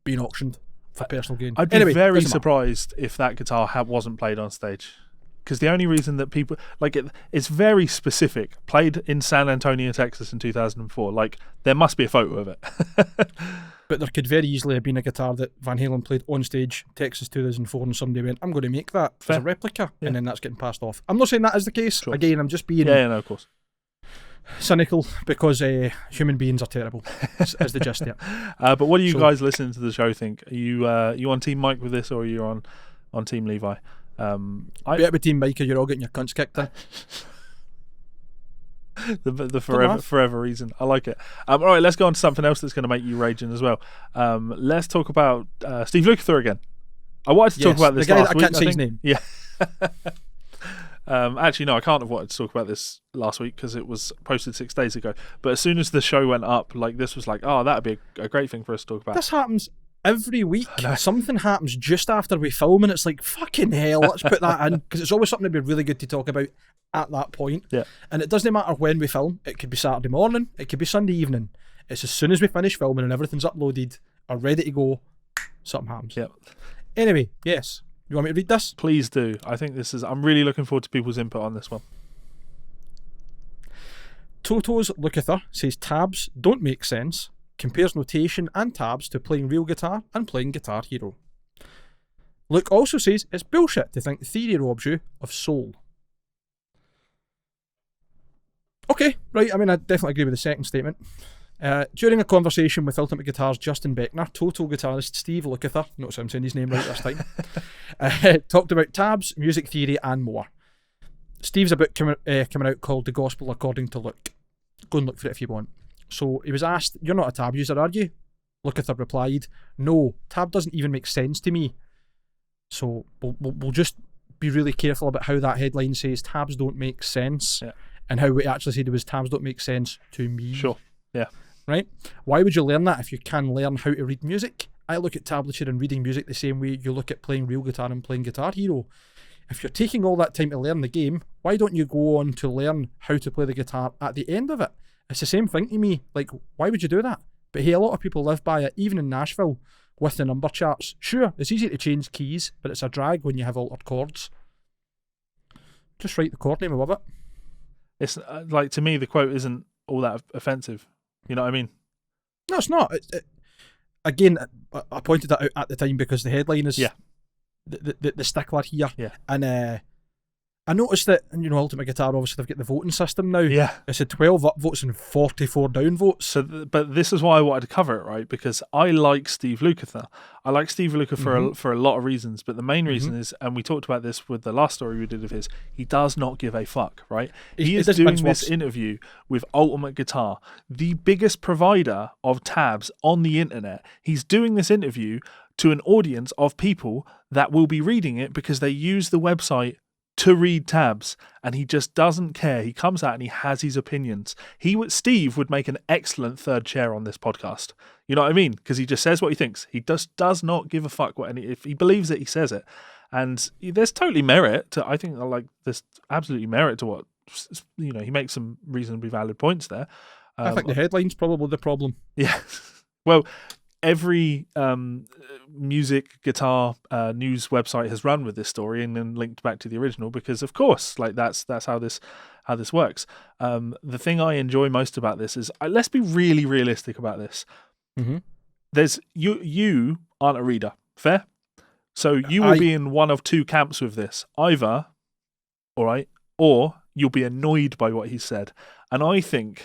being auctioned for personal gain. I'd be very surprised if that guitar wasn't played on stage, because the only reason that people like it's very specific. Played in San Antonio, Texas in 2004. Like, there must be a photo of it. But there could very easily have been a guitar that Van Halen played on stage, Texas 2004, and somebody went, I'm going to make that as a replica, and then that's getting passed off. I'm not saying that is the case. Sure. Again, I'm just being no, of course, cynical, because human beings are terrible, is the gist there. But what do you guys listening to the show think? Are you on Team Mike with this, or are you on Team Levi? Be with Team Mike, or you're all getting your cunts kicked in. the forever reason. I like it. All right, let's go on to something else that's going to make you raging as well. Let's talk about Steve Lukather again. I wanted to talk about this last week. I can't say his name. Yeah. Actually, no, I can't have wanted to talk about this last week because it was posted 6 days ago. But as soon as the show went up, like, this was like, that'd be a great thing for us to talk about. This happens every week. Something happens just after we film, and it's like, fucking hell, let's put that in, because it's always something that'd be really good to talk about at that point. Yeah. And it doesn't matter when we film. It could be Saturday morning, it could be Sunday evening. It's as soon as we finish filming and everything's uploaded or ready to go, something happens. Yeah. Anyway, yes. You want me to read this? Please do. I'm really looking forward to people's input on this one. Toto's Lukather says tabs don't make sense, compares notation and tabs to playing real guitar and playing Guitar Hero. Luke also says it's bullshit to think theory robs you of soul. Okay, right, I mean, I definitely agree with the second statement. During a conversation with Ultimate Guitar's Justin Beckner, Toto guitarist Steve Lukather, notice I'm saying his name right this time, talked about tabs, music theory and more. Steve's a book coming out called The Gospel According to Luke. Go and look for it if you want. So he was asked, you're not a tab user, are you? Lukather replied, no, tab doesn't even make sense to me. So we'll just be really careful about how that headline says tabs don't make sense, and how we actually said it was tabs don't make sense to me. Sure, yeah. Right? Why would you learn that if you can learn how to read music? I look at tablature and reading music the same way you look at playing real guitar and playing Guitar Hero. If you're taking all that time to learn the game, why don't you go on to learn how to play the guitar at the end of it? It's the same thing to me. Like, why would you do that? But hey, a lot of people live by it, even in Nashville, with the number charts. Sure, it's easy to change keys, but it's a drag when you have altered chords. Just write the chord name above it. It's like, to me, the quote isn't all that offensive. You know what I mean? No, it's not. Again, I pointed that out at the time because the headline is the stickler here. Yeah. And I noticed that, Ultimate Guitar, obviously, they've got the voting system now. Yeah. It's a 12 upvotes and 44 downvotes. So, but this is why I wanted to cover it, right? Because I like Steve Lukather. I like Steve Lukather for a lot of reasons, but the main reason is, and we talked about this with the last story we did of his, he does not give a fuck, right? He is doing this interview with Ultimate Guitar, the biggest provider of tabs on the internet. He's doing this interview to an audience of people that will be reading it because they use the website to read tabs, and he just doesn't care. He comes out and he has his opinions. Steve would make an excellent third chair on this podcast. You know what I mean? Because he just says what he thinks. He just does not give a fuck if he believes it, he says it. And there's totally merit to, I think, like, there's absolutely merit to what, he makes some reasonably valid points there. I think the headline's probably the problem. Yeah. Well, every music guitar news website has run with this story and then linked back to the original because, of course, like that's how this works. The thing I enjoy most about this is, let's be really realistic about this. There's you aren't a reader, fair? So you will be in one of two camps with this, either, all right, or you'll be annoyed by what he said. And I think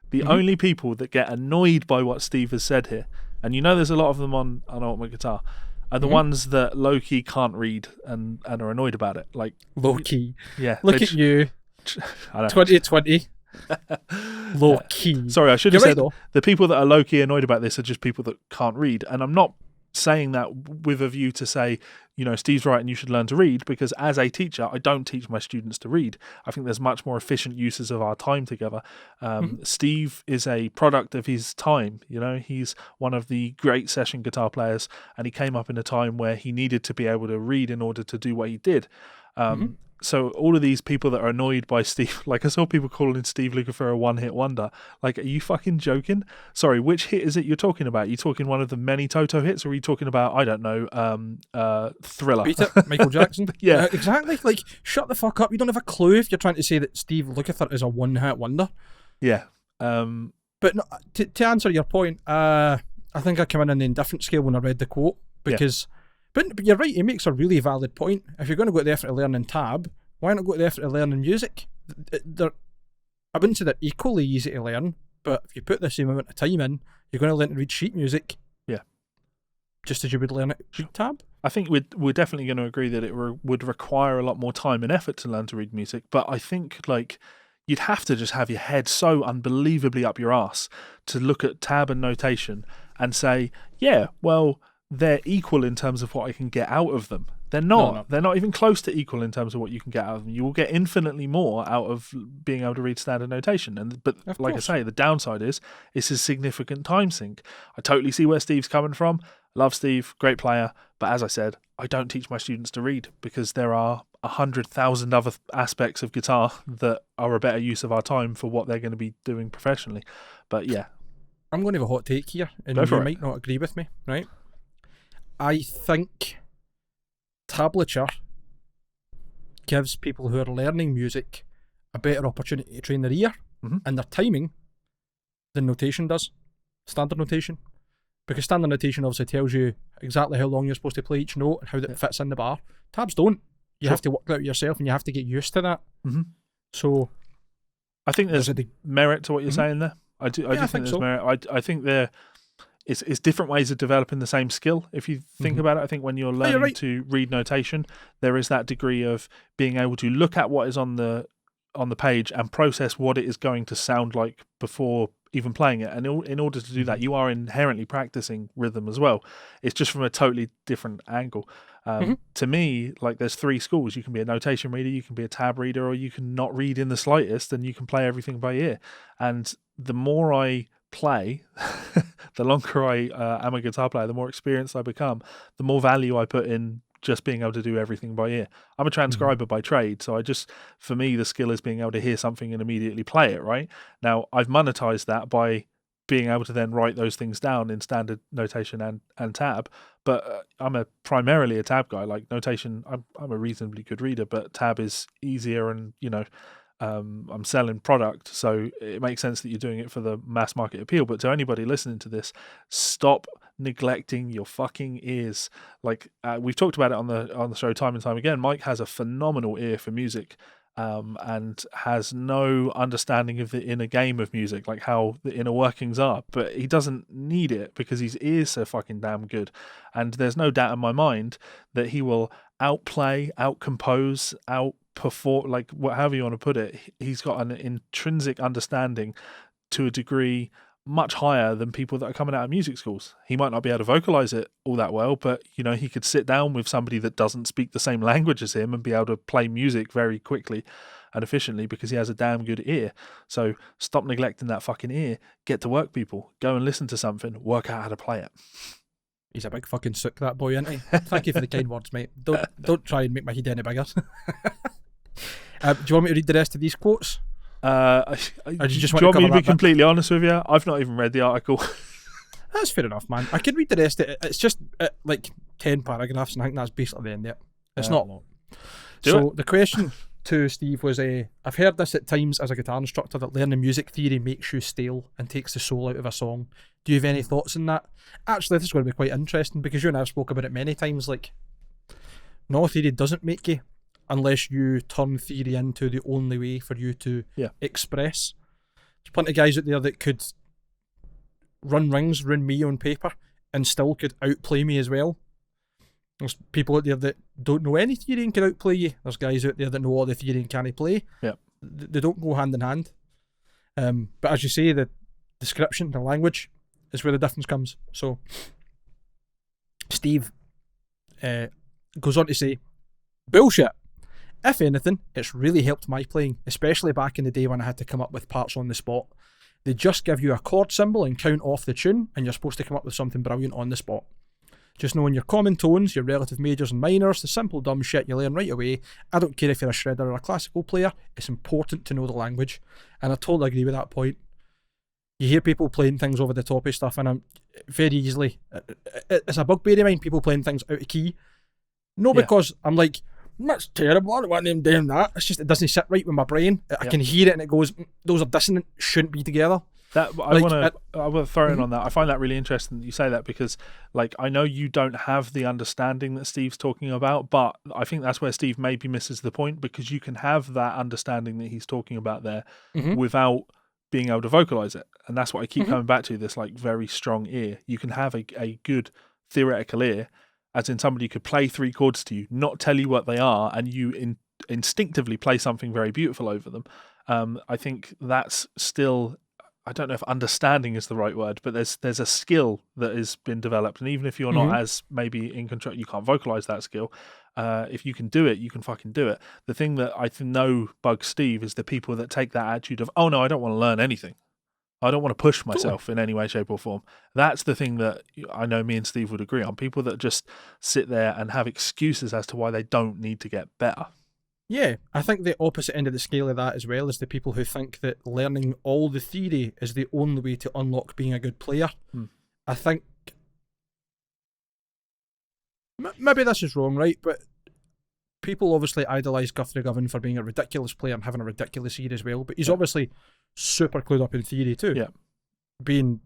the only people that get annoyed by what Steve has said here, and there's a lot of them on Ultimate Guitar, are the ones that low-key can't read and are annoyed about it. Like low-key. Yeah. Look at you. 2020. Low-key. Sorry, I should have said the people that are low-key annoyed about this are just people that can't read. And I'm not saying that with a view to say, Steve's right and you should learn to read, because as a teacher, I don't teach my students to read. I think there's much more efficient uses of our time together. Steve is a product of his time. He's one of the great session guitar players, and he came up in a time where he needed to be able to read in order to do what he did. So all of these people that are annoyed by Steve, like I saw people calling Steve Lukather a one-hit wonder. Like, are you fucking joking? Sorry, which hit is it you're talking about? Are you talking one of the many Toto hits, or are you talking about, I don't know, Thriller? Beat It, Michael Jackson? Yeah. Exactly. Like, shut the fuck up. You don't have a clue if you're trying to say that Steve Lukather is a one-hit wonder. Yeah. But no, to answer your point, I think I came in on the indifferent scale when I read the quote, because... Yeah. But you're right, he makes a really valid point. If you're going to go to the effort of learning tab, why not go to the effort of learning music? I wouldn't say they're equally easy to learn, but if you put the same amount of time in, you're going to learn to read sheet music. Yeah. Just as you would learn it read tab. I think we're definitely going to agree that it would require a lot more time and effort to learn to read music, but I think, like, you'd have to just have your head so unbelievably up your ass to look at tab and notation and say, yeah, well, they're equal in terms of what I can get out of them. They're not. No. They're not even close to equal in terms of what you can get out of them. You will get infinitely more out of being able to read standard notation. But like I say, the downside is it's a significant time sink. I totally see where Steve's coming from. Love Steve, great player. But as I said, I don't teach my students to read because there are 100,000 other aspects of guitar that are a better use of our time for what they're going to be doing professionally. But yeah. I'm going to have a hot take here, and you might not agree with me, right? I think tablature gives people who are learning music a better opportunity to train their ear and their timing than notation does, standard notation. Because standard notation obviously tells you exactly how long you're supposed to play each note and how that fits in the bar. Tabs don't. You have to work that out yourself, and you have to get used to that. So I think there's merit to what you're saying there. I do think there's so. merit. I think it's different ways of developing the same skill. If you think about it, I think when you're learning to read notation, there is that degree of being able to look at what is on the page and process what it is going to sound like before even playing it. And in order to do that, you are inherently practicing rhythm as well. It's just from a totally different angle. To me, like, there's three schools. You can be a notation reader, you can be a tab reader, or you can not read in the slightest, and you can play everything by ear. And the more I play, the longer I am a guitar player, the more experienced I become, the more value I put in just being able to do everything by ear. I'm a transcriber by trade, so for me, the skill is being able to hear something and immediately play it, right? Now, I've monetized that by being able to then write those things down in standard notation and tab, but I'm primarily a tab guy. Like, notation, I'm a reasonably good reader, but tab is easier, and I'm selling product, so it makes sense that you're doing it for the mass market appeal. But to anybody listening to this, stop neglecting your fucking ears. Like we've talked about it on the show time and time again. Mike has a phenomenal ear for music, and has no understanding of the inner game of music, like how the inner workings are. But he doesn't need it because his ears so fucking damn good. And there's no doubt in my mind that he will outplay, outcompose, outperform, like however you want to put it. He's got an intrinsic understanding to a degree much higher than people that are coming out of music schools. He might not be able to vocalize it all that well, but you know, he could sit down with somebody that doesn't speak the same language as him and be able to play music very quickly and efficiently because he has a damn good ear. So stop neglecting that fucking ear. Get to work, people. Go and listen to something. Work out how to play it. He's a big fucking sook, that boy, isn't he? Thank you for the kind words, mate. Don't try and make my head any bigger. Do you want me to read the rest of these quotes? Do you want me to be completely honest with you? I've not even read the article. That's fair enough, man. I could read the rest of it. It's just like 10 paragraphs, and I think that's basically the end of it. It's not long. The question to Steve was, I've heard this at times as a guitar instructor, that learning music theory makes you stale and takes the soul out of a song. Do you have any thoughts on that? Actually, this is going to be quite interesting because you and I have spoke about it many times. Like, no, theory doesn't make you, unless you turn theory into the only way for you to express. There's plenty of guys out there that could run rings around me on paper and still could outplay me as well. There's people out there that don't know any theory and can outplay you. There's guys out there that know all the theory and can't play. Yeah. They don't go hand in hand. But as you say, the description, the language is where the difference comes. So Steve goes on to say, bullshit. If anything, it's really helped my playing, especially back in the day when I had to come up with parts on the spot. They just give you a chord symbol and count off the tune, and you're supposed to come up with something brilliant on the spot. Just knowing your common tones, your relative majors and minors, the simple dumb shit you learn right away. I don't care if you're a shredder or a classical player, it's important to know the language. And I totally agree with that point. You hear people playing things over the top of stuff, and I'm very easily, it's a bugbear of mine, people playing things out of key. No, because I'm like, that's terrible, I don't want them doing that. It's just, it doesn't sit right with my brain. I can hear it and it goes, those are dissonant, shouldn't be together. That I want to throw in on that. I find that really interesting that you say that because, like, I know you don't have the understanding that Steve's talking about, but I think that's where Steve maybe misses the point, because you can have that understanding that he's talking about there without being able to vocalize it, and that's what I keep coming back to. This like very strong ear. You can have a good theoretical ear, as in somebody could play 3 chords to you, not tell you what they are, and you instinctively play something very beautiful over them. I think that's still, I don't know if understanding is the right word, but there's a skill that has been developed, and even if you're not as maybe in control, you can't vocalize that skill. If you can do it, you can fucking do it. The thing that I know bugs Steve is the people that take that attitude of, oh no, I don't want to learn anything. I don't want to push myself in any way, shape or form. That's the thing that I know me and Steve would agree on. People that just sit there and have excuses as to why they don't need to get better. Yeah, I think the opposite end of the scale of that as well is the people who think that learning all the theory is the only way to unlock being a good player. I think maybe this is wrong, right? But people obviously idolise Guthrie Govan for being a ridiculous player and having a ridiculous ear as well. But he's obviously super clued up in theory too. Yeah, being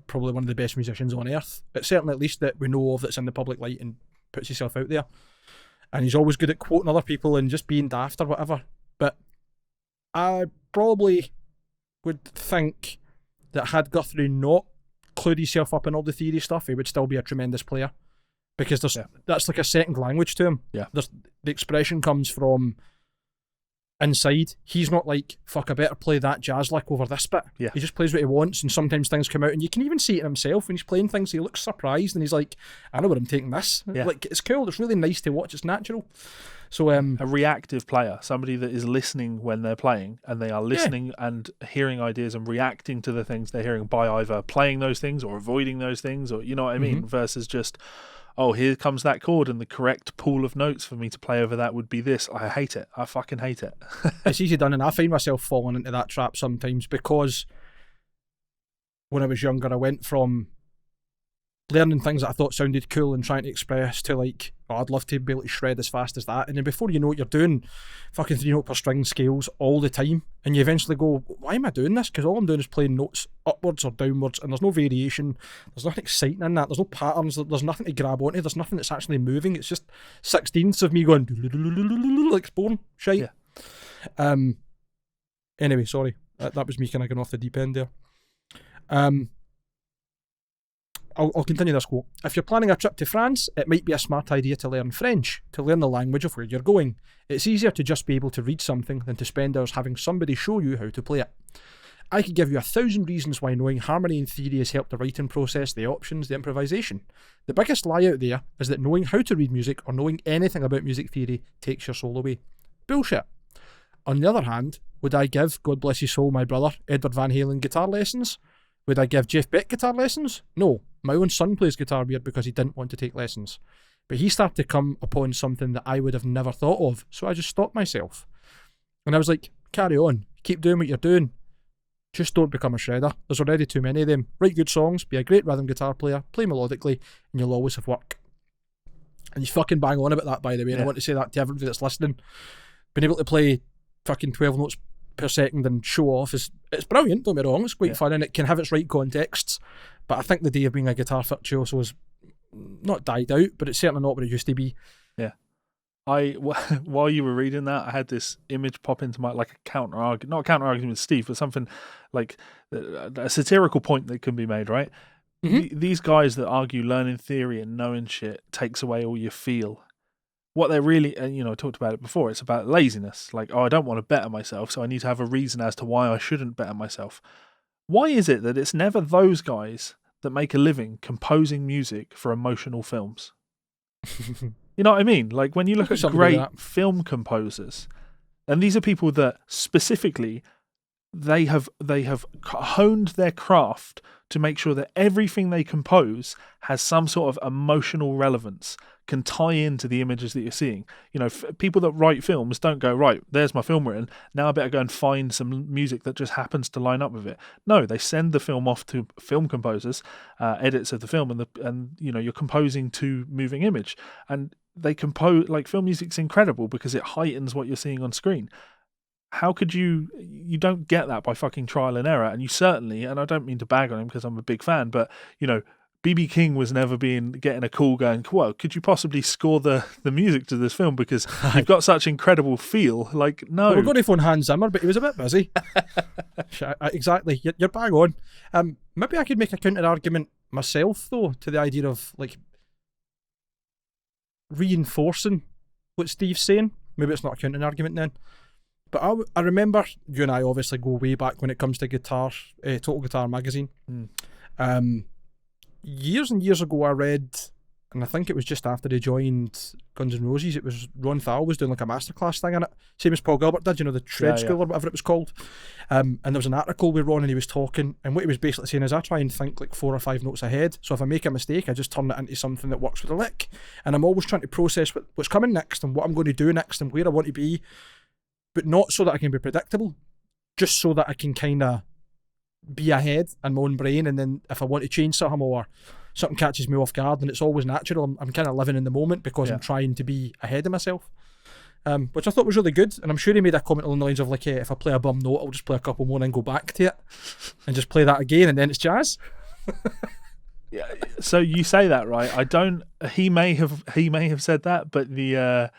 probably one of the best musicians on earth. It's certainly at least that we know of that's in the public light and puts himself out there. And he's always good at quoting other people and just being daft or whatever. But I probably would think that had Guthrie not clued himself up in all the theory stuff, he would still be a tremendous player. Because that's like a second language to him. Yeah. The expression comes from inside. He's not like, fuck, I better play that jazz lick over this bit. Yeah. He just plays what he wants, and sometimes things come out, and you can even see it in himself when he's playing things. He looks surprised, and he's like, I know where I'm taking this. Yeah. Like, it's cool. It's really nice to watch. It's natural. So a reactive player, somebody that is listening when they're playing, and they are listening and hearing ideas and reacting to the things they're hearing by either playing those things or avoiding those things, or you know what I mean, versus just, oh, here comes that chord and the correct pool of notes for me to play over that would be this. I hate it. I fucking hate it. It's easy done, and I find myself falling into that trap sometimes because when I was younger, I went from learning things that I thought sounded cool and trying to express to like, oh, I'd love to be able to shred as fast as that. And then before you know it, you're doing fucking 3 note per string scales all the time. And you eventually go, why am I doing this? Because all I'm doing is playing notes upwards or downwards, and there's no variation. There's nothing exciting in that. There's no patterns. There's nothing to grab onto. There's nothing that's actually moving. It's just 16ths of me going like boring shite. Yeah. Anyway, sorry. That was me kind of going off the deep end there. I'll continue this quote. If you're planning a trip to France, it might be a smart idea to learn French, to learn the language of where you're going. It's easier to just be able to read something than to spend hours having somebody show you how to play it. I could give you 1,000 reasons why knowing harmony in theory has helped the writing process, the options, the improvisation. The biggest lie out there is that knowing how to read music or knowing anything about music theory takes your soul away. Bullshit. On the other hand, would I give, God bless his soul, my brother, Edward Van Halen guitar lessons? Would I give Jeff Beck guitar lessons? No. My own son plays guitar weird because he didn't want to take lessons. But he started to come upon something that I would have never thought of, so I just stopped myself. And I was like, carry on. Keep doing what you're doing. Just don't become a shredder. There's already too many of them. Write good songs, be a great rhythm guitar player, play melodically, and you'll always have work. And you fucking bang on about that, by the way, and I want to say that to everybody that's listening. Being able to play fucking 12 notes per second and show off it's brilliant, don't get me wrong, it's quite fun and it can have its right contexts, but I think the day of being a guitar virtuoso has not died out, but it's certainly not what it used to be. While you were reading that, I had this image pop into my, like a counter argument, not a counter argument with Steve, but something like a satirical point that can be made, right? These guys that argue learning theory and knowing shit takes away all your feel. What they're really, and I talked about it before, it's about laziness. Like, I don't want to better myself, so I need to have a reason as to why I shouldn't better myself. Why is it that it's never those guys that make a living composing music for emotional films? You know what I mean? Like, when you look at great film composers, and these are people that specifically, they have honed their craft to make sure that everything they compose has some sort of emotional relevance, can tie into the images that you're seeing. People that write films don't go, right, there's my film written, now I better go and find some music that just happens to line up with it. No, they send the film off to film composers, edits of the film, and you're composing to moving image. And they compose, like, film music's incredible because it heightens what you're seeing on screen. How could you don't get that by fucking trial and error? And you certainly, and I don't mean to bag on him because I'm a big fan, but B.B. King was never getting a call going, well, could you possibly score the music to this film because you've got such incredible feel? Like, no. Well, we're going to phone Hans Zimmer, but he was a bit busy. Exactly, you're bang on. Maybe I could make a counter argument myself though to the idea of like reinforcing what Steve's saying. Maybe it's not a counter argument then. But I remember you and I obviously go way back when it comes to guitar, Total Guitar magazine. Years and years ago I read, and I think it was just after they joined Guns N' Roses, it was Ron Thal was doing like a masterclass thing in it, same as Paul Gilbert did, the Shred School or whatever it was called. And there was an article with Ron and he was talking, and what he was basically saying is I try and think like 4 or 5 notes ahead, so if I make a mistake I just turn it into something that works with a lick, and I'm always trying to process what's coming next and what I'm going to do next and where I want to be, but not so that I can be predictable, just so that I can kind of be ahead in my own brain, and then if I want to change something or something catches me off guard, and it's always natural, I'm kind of living in the moment because I'm trying to be ahead of myself, which I thought was really good. And I'm sure he made a comment along the lines of like, if I play a bum note I'll just play a couple more and go back to it and just play that again and then it's jazz. Yeah, so you say that, right? He may have said that, but the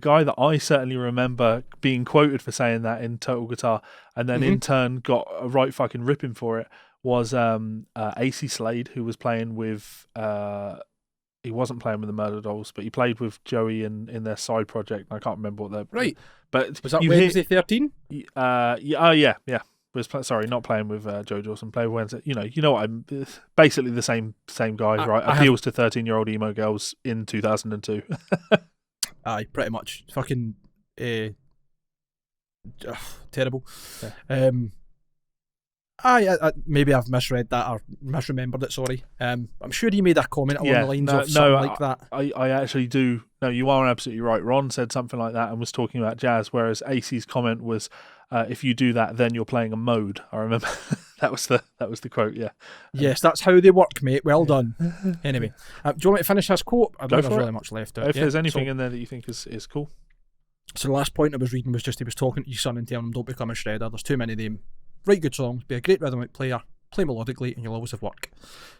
guy that I certainly remember being quoted for saying that in Total Guitar, and then in turn got a right fucking ripping for it, was AC Slade, who was playing with he wasn't playing with the Murder Dolls, but he played with Joey in their side project. I can't remember what they're right. But was that Wednesday 13? Yeah. Sorry, not playing with Joe Dawson. Playing with Wednesday. You know what? I'm basically the same guy, right? Appeals to 13-year-old emo girls in 2002. Aye, pretty much. Fucking terrible. Yeah. Maybe I've misread that or misremembered it, sorry. I'm sure he made a comment along the lines of something like that. I actually do. No, you are absolutely right. Ron said something like that and was talking about jazz, whereas AC's comment was, if you do that, then you're playing a mode. I remember that was the quote, yeah. Yes, that's how they work, mate. Well done. Anyway, do you want me to finish this quote? I don't think there's really much left to it. If there's anything in there that you think is cool. So the last point I was reading was just he was talking to his son and telling him, don't become a shredder. There's too many of them. Write good songs, be a great rhythmic player, play melodically, and you'll always have work.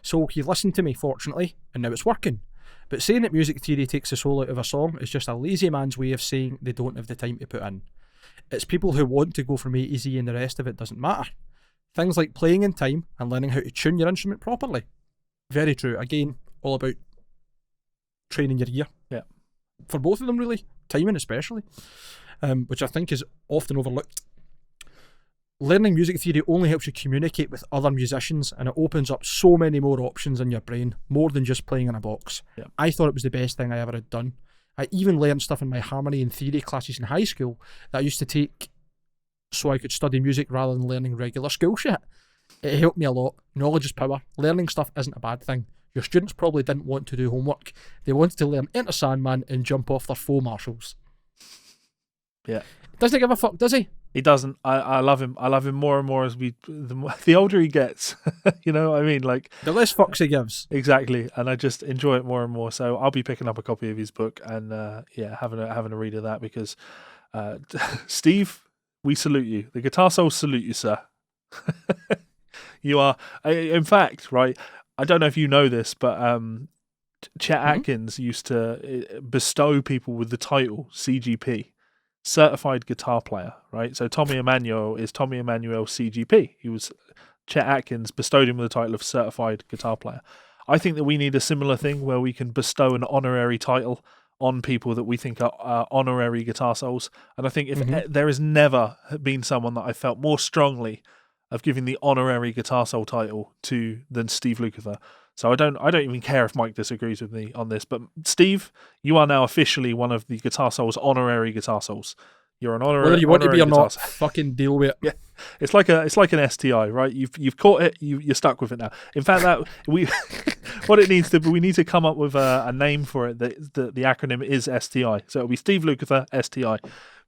So he listened to me, fortunately, and now it's working. But saying that music theory takes the soul out of a song is just a lazy man's way of saying they don't have the time to put in. It's people who want to go from A to Z and the rest of it doesn't matter. Things like playing in time and learning how to tune your instrument properly. Very true. Again, all about training your ear. Yeah. For both of them, really. Timing especially. Which I think is often overlooked. Learning music theory only helps you communicate with other musicians, and it opens up so many more options in your brain, more than just playing in a box. Yeah. I thought it was the best thing I ever had done. I even learned stuff in my harmony and theory classes in high school that I used to take so I could study music rather than learning regular school shit. It helped me a lot. Knowledge is power. Learning stuff isn't a bad thing. Your students probably didn't want to do homework. They wanted to learn Enter Sandman and jump off their faux marshals. Yeah. Doesn't he give a fuck, does he? He doesn't. I love him. I love him more and more as the older he gets. You know what I mean? Like, the less fucks he gives. Exactly, and I just enjoy it more and more. So I'll be picking up a copy of his book and having a read of that because Steve, we salute you. The Guitar Souls salute you, sir. You are, in fact, right. I don't know if you know this, but Chet Atkins used to bestow people with the title CGP. Certified guitar player, right? So Tommy Emmanuel is Tommy Emmanuel CGP. Chet Atkins bestowed him with the title of certified guitar player. I think that we need a similar thing where we can bestow an honorary title on people that we think are honorary guitar souls. And I think if there has never been someone that I felt more strongly of giving the honorary guitar soul title to than Steve Lukather. So I don't even care if Mike disagrees with me on this, but Steve, you are now officially one of the Guitar Souls honorary guitar souls. You're an honorary. Whether you want to be or not, soul. fucking deal with it. Yeah, it's like an STI, right? You've caught it. You're stuck with it now. In fact, that what it needs to be, we need to come up with a name for it. The acronym is STI. So it'll be Steve Lukather STI,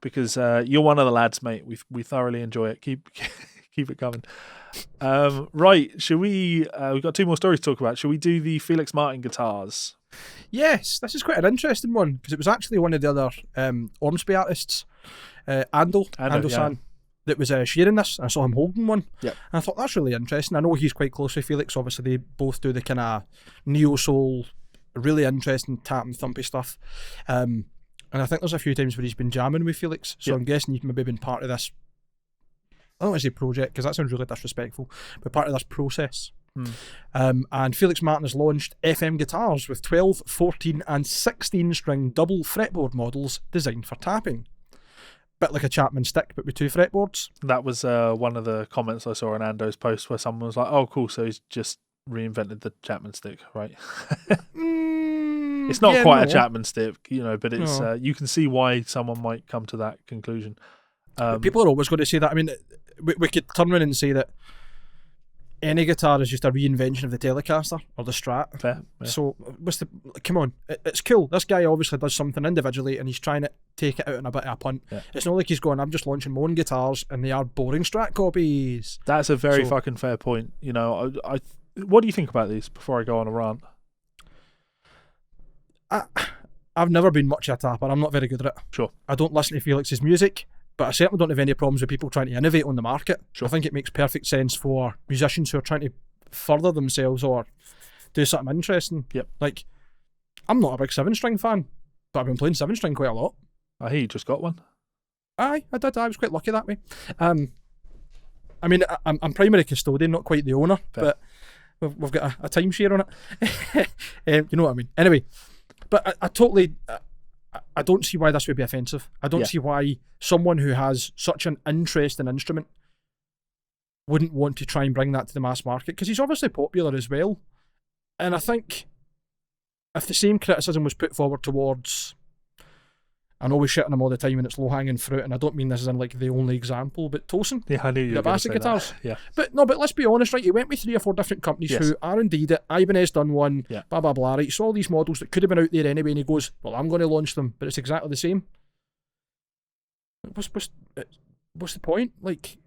because you're one of the lads, mate. We thoroughly enjoy it. Keep it coming. Right, should we we've got two more stories to talk about. Should we do the Felix Martin guitars? Yes, this is quite an interesting one because it was actually one of the other Ormsby artists, Ando San, that was sharing this. I saw him holding one. Yep. And I thought that's really interesting. I know he's quite close with Felix. Obviously they both do the kind of neo soul, really interesting tap and thumpy stuff, and I think there's a few times where he's been jamming with Felix, so I'm guessing you've maybe been part of this, I don't want to say project because that sounds really disrespectful, but part of this process. And Felix Martin has launched FM guitars with 12, 14 and 16 string double fretboard models designed for tapping. Bit like a Chapman stick but with 2 fretboards. That was one of the comments I saw on Ando's post where someone was like, oh cool, so he's just reinvented the Chapman stick, right? It's not quite a Chapman stick, but it's you can see why someone might come to that conclusion. People are always going to say that. I mean, we could turn around and say that any guitar is just a reinvention of the Telecaster or the Strat. Fair, yeah. So, come on, it's cool. This guy obviously does something individually and he's trying to take it out in a bit of a punt. Yeah. It's not like he's going, I'm just launching my own guitars and they are boring Strat copies. That's a very fucking fair point. What do you think about these before I go on a rant? I've never been much of a tapper. I'm not very good at it. Sure. I don't listen to Felix's music, but I certainly don't have any problems with people trying to innovate on the market. Sure. I think it makes perfect sense for musicians who are trying to further themselves or do something interesting. Yep. Like, I'm not a big 7-string fan, but I've been playing 7-string quite a lot. I hear you just got one. Aye, I did. I was quite lucky that way. I mean, I'm primary custodian, not quite the owner, Fair. But we've got a timeshare on it. You know what I mean? Anyway, but I totally... I don't see why this would be offensive. I don't see why someone who has such an interesting instrument wouldn't want to try and bring that to the mass market, because he's obviously popular as well. And I think if the same criticism was put forward towards I know we shit on them all the time and it's low-hanging fruit, and I don't mean this as in like the only example, but Tolson, Yeah, I knew you were going to say guitars. that. Yeah. But let's be honest, right? You went with 3 or 4 different companies who R&D'd it. Ibanez done one, blah, blah, blah, right? You saw all these models that could have been out there anyway, and he goes, well, I'm going to launch them, but it's exactly the same. What's the point? Like,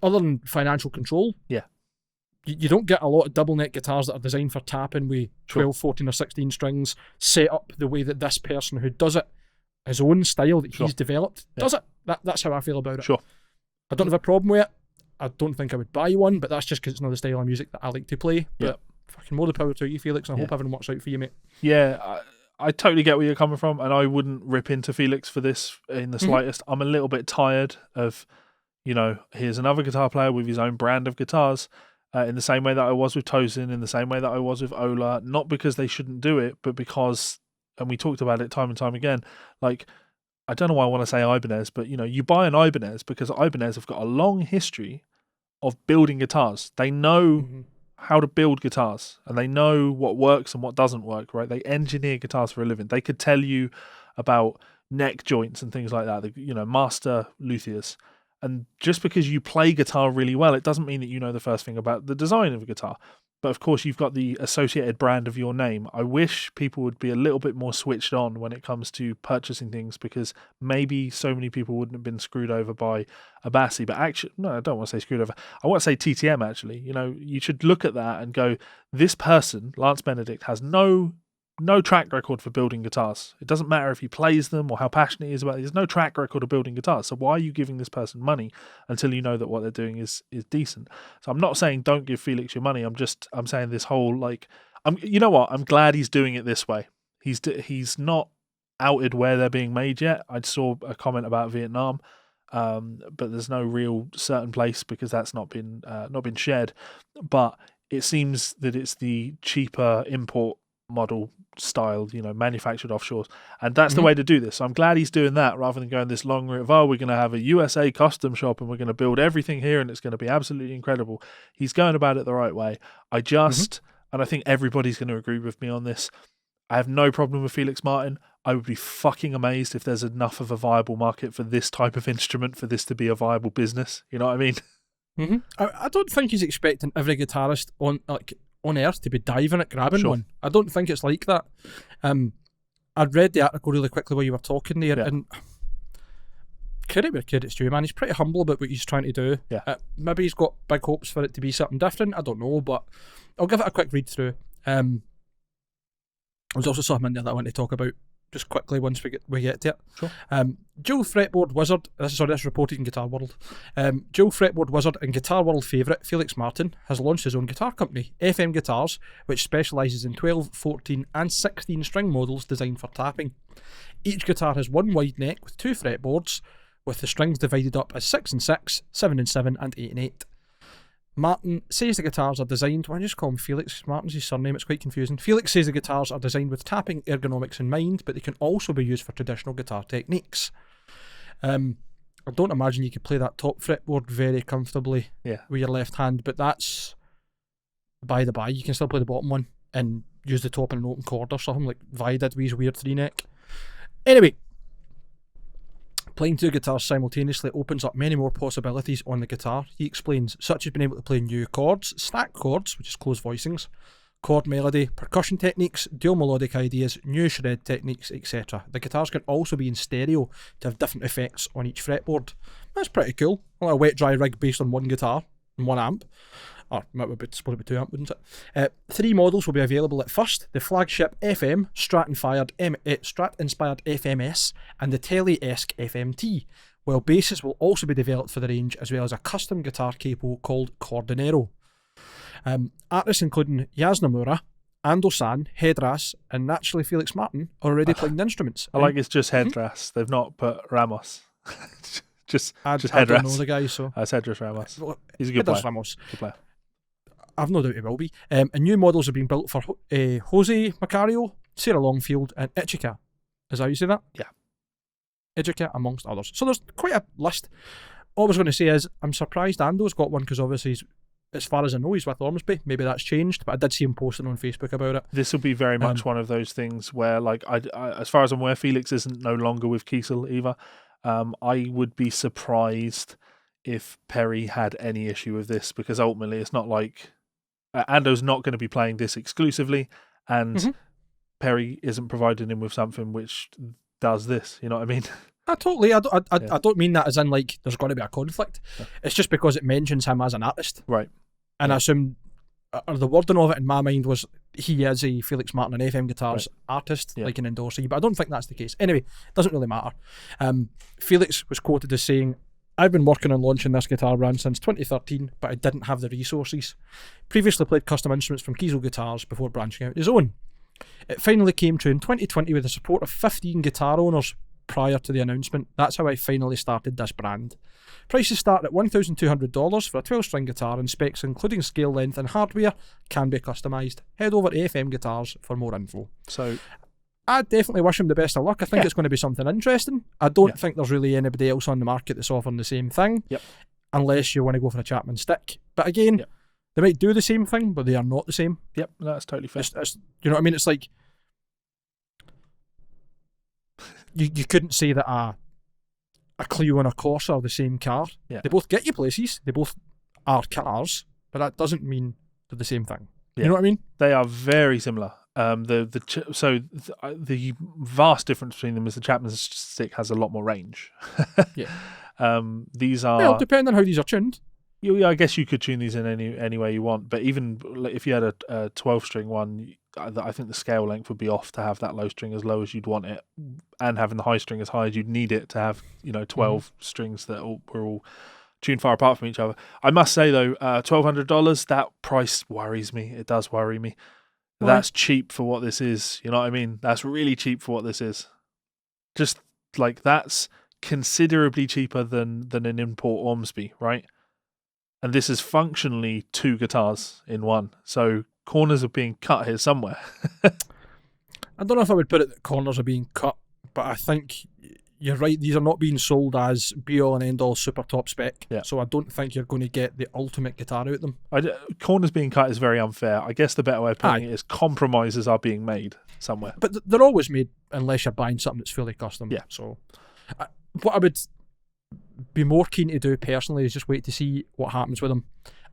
other than financial control? Yeah. You don't get a lot of double neck guitars that are designed for tapping with 12, 14 or 16 strings set up the way that this person who does it, his own style that he's developed, does it. That's how I feel about it. Sure. I don't have a problem with it. I don't think I would buy one, but that's just because it's not the style of music that I like to play. But fucking more the power to you, Felix, and I hope everything works out for you, mate. Yeah, I totally get where you're coming from, and I wouldn't rip into Felix for this in the slightest. I'm a little bit tired of, here's another guitar player with his own brand of guitars, in the same way that I was with Tosin, in the same way that I was with Ola, not because they shouldn't do it, but because, and we talked about it time and time again, like, I don't know why I want to say Ibanez, but, you buy an Ibanez because Ibanez have got a long history of building guitars. They know how to build guitars, and they know what works and what doesn't work, right? They engineer guitars for a living. They could tell you about neck joints and things like that, master luthiers. And just because you play guitar really well, it doesn't mean that you know the first thing about the design of a guitar. But of course, you've got the associated brand of your name. I wish people would be a little bit more switched on when it comes to purchasing things, because maybe so many people wouldn't have been screwed over by a Bassi. But actually, no, I don't want to say screwed over. I want to say TTM, actually. You should look at that and go, this person, Lance Benedict, has no track record for building guitars. It doesn't matter if he plays them or how passionate he is about it. There's no track record of building guitars. So why are you giving this person money until you know that what they're doing is decent? So I'm not saying don't give Felix your money. I'm saying this whole, like, you know what? I'm glad he's doing it this way. He's not outed where they're being made yet. I saw a comment about Vietnam, but there's no real certain place because that's not been shared. But it seems that it's the cheaper import model style, manufactured offshore, and that's the way to do this. So I'm glad he's doing that rather than going this long route of, we're going to have a USA custom shop and we're going to build everything here and it's going to be absolutely incredible. He's going about it the right way. And I think everybody's going to agree with me on this, I have no problem with Felix Martin. I would be fucking amazed if there's enough of a viable market for this type of instrument for this to be a viable business. You know what I mean? I don't think he's expecting every guitarist on earth to be diving at grabbing one. I don't think it's like that. I'd read the article really quickly while you were talking there, and credit where credit's due, man. He's pretty humble about what he's trying to do. Maybe he's got big hopes for it to be something different. I don't know, but I'll give it a quick read through. There's also something in there that I want to talk about just quickly once we get to it. Dual fretboard wizard, this is reported in Guitar World. Dual fretboard wizard and Guitar World favourite Felix Martin has launched his own guitar company, FM Guitars, which specialises in 12, 14 and 16 string models designed for tapping. Each guitar has one wide neck with 2 fretboards, with the strings divided up as 6 and 6, 7 and 7 and 8 and 8. Martin says the guitars are designed, why don't I just call him Felix? Martin's his surname, it's quite confusing. Felix says the guitars are designed with tapping ergonomics in mind, but they can also be used for traditional guitar techniques. I don't imagine you could play that top fretboard very comfortably with your left hand, but that's by the by. You can still play the bottom one and use the top in an open chord or something like Vi did with his weird 3-neck. Anyway, playing 2 guitars simultaneously opens up many more possibilities on the guitar, he explains, such as being able to play new chords, stacked chords, which is closed voicings, chord melody, percussion techniques, dual melodic ideas, new shred techniques, etc. The guitars can also be in stereo to have different effects on each fretboard. That's pretty cool. Well, a wet dry rig based on one guitar and one amp. Or it would be split with 2 amp, wouldn't it? 3 models will be available at first: the flagship FM, Strat-inspired FMS, and the Tele-esque FMT, while basses will also be developed for the range, as well as a custom guitar capo called Cordonero. Artists including Yas Nomura, Ando San, Headras, and naturally Felix Martin are already playing the instruments. I like it's just Headras. They've not put Ramos. just Headras. I don't know the guy, so it's Headras Ramos. He's a good player. Ramos. Good player. I've no doubt he will be. And new models are being built for Jose Macario, Sarah Longfield, and Ichika. Is that how you say that? Yeah. Ichika, amongst others. So there's quite a list. All I was going to say is, I'm surprised Ando's got one, because obviously he's as far as I know, he's with Ormsby. Maybe that's changed, but I did see him posting on Facebook about it. This will be very much one of those things where, like, I as far as I'm aware, Felix isn't no longer with Kiesel either. I would be surprised if Perry had any issue with this, because ultimately it's not like Ando's not going to be playing this exclusively, and Perry isn't providing him with something which does this. You know what I mean? I don't mean that as in like there's going to be a conflict. Yeah. It's just because it mentions him as an artist, right? And I assume, or the wording of it in my mind was he is a Felix Martin and FM Guitars artist, like an endorsee, but I don't think that's the case. Anyway, doesn't really matter. Felix was quoted as saying, "I've been working on launching this guitar brand since 2013, but I didn't have the resources. Previously played custom instruments from Kiesel Guitars before branching out his own. It finally came true in 2020 with the support of 15 guitar owners prior to the announcement. That's how I finally started this brand. Prices start at $1,200 for a 12-string guitar, and specs including scale length and hardware can be customised. Head over to FM Guitars for more info." So I definitely wish him the best of luck. I think it's going to be something interesting. I don't think there's really anybody else on the market that's offering the same thing, unless you want to go for a Chapman stick. But again, they might do the same thing, but they are not the same. Yep, that's totally fair. You know what I mean? It's like you couldn't say that a Clio and a Corsa are the same car. Yeah. They both get you places. They both are cars, but that doesn't mean they're the same thing. You know what I mean? They are very similar. The vast difference between them is the Chapman stick has a lot more range. These are... Well, depending on how these are tuned. I guess you could tune these in any way you want, but even if you had a 12-string one, I think the scale length would be off to have that low string as low as you'd want it, and having the high string as high as you'd need it to have 12 strings that were all tuned far apart from each other. I must say though, $1,200, that price worries me. It does worry me. Why? That's cheap for what this is. You know what I mean? That's really cheap for what this is. Just like that's considerably cheaper than an import Ormsby, right? And this is functionally two guitars in one. So corners are being cut here somewhere. I don't know if I would put it that corners are being cut, but I think you're right. These are not being sold as be-all and end-all super top spec. Yeah. So I don't think you're going to get the ultimate guitar out of them. Corners being cut is very unfair. I guess the better way of putting it is compromises are being made somewhere. But they're always made unless you're buying something that's fully custom. Yeah. So what I would be more keen to do personally is just wait to see what happens with them,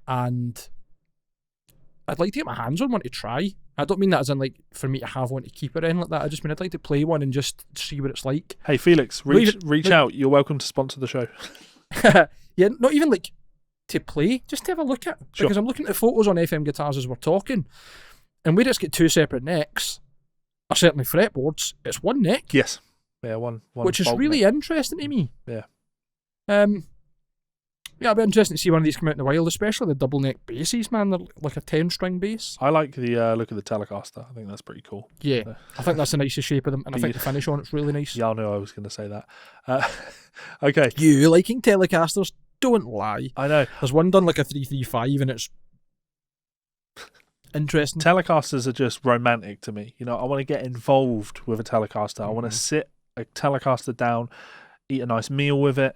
and I'd like to get my hands on one to try. I don't mean that as in like for me to have one to keep or anything like that. I just mean I'd like to play one and just see what it's like. Hey Felix, reach out. You're welcome to sponsor the show. Yeah, not even like to play, just to have a look at. Because I'm looking at the photos on FM Guitars as we're talking, and where it's got two separate necks, or certainly fretboards, it's one neck. Yes. Yeah, one which is really interesting to me. Yeah. Yeah, it'll be interesting to see one of these come out in the wild, especially the double neck basses, man. They're like a 10-string bass. I like the look of the Telecaster. I think that's pretty cool. Yeah, I think that's the nicest shape of them, and I think the finish on it's really nice. Yeah, I know I was going to say that. Okay. You liking Telecasters? Don't lie. I know. There's one done like a 335 and it's interesting. Telecasters are just romantic to me. You know, I want to get involved with a Telecaster. I want to sit a Telecaster down, eat a nice meal with it,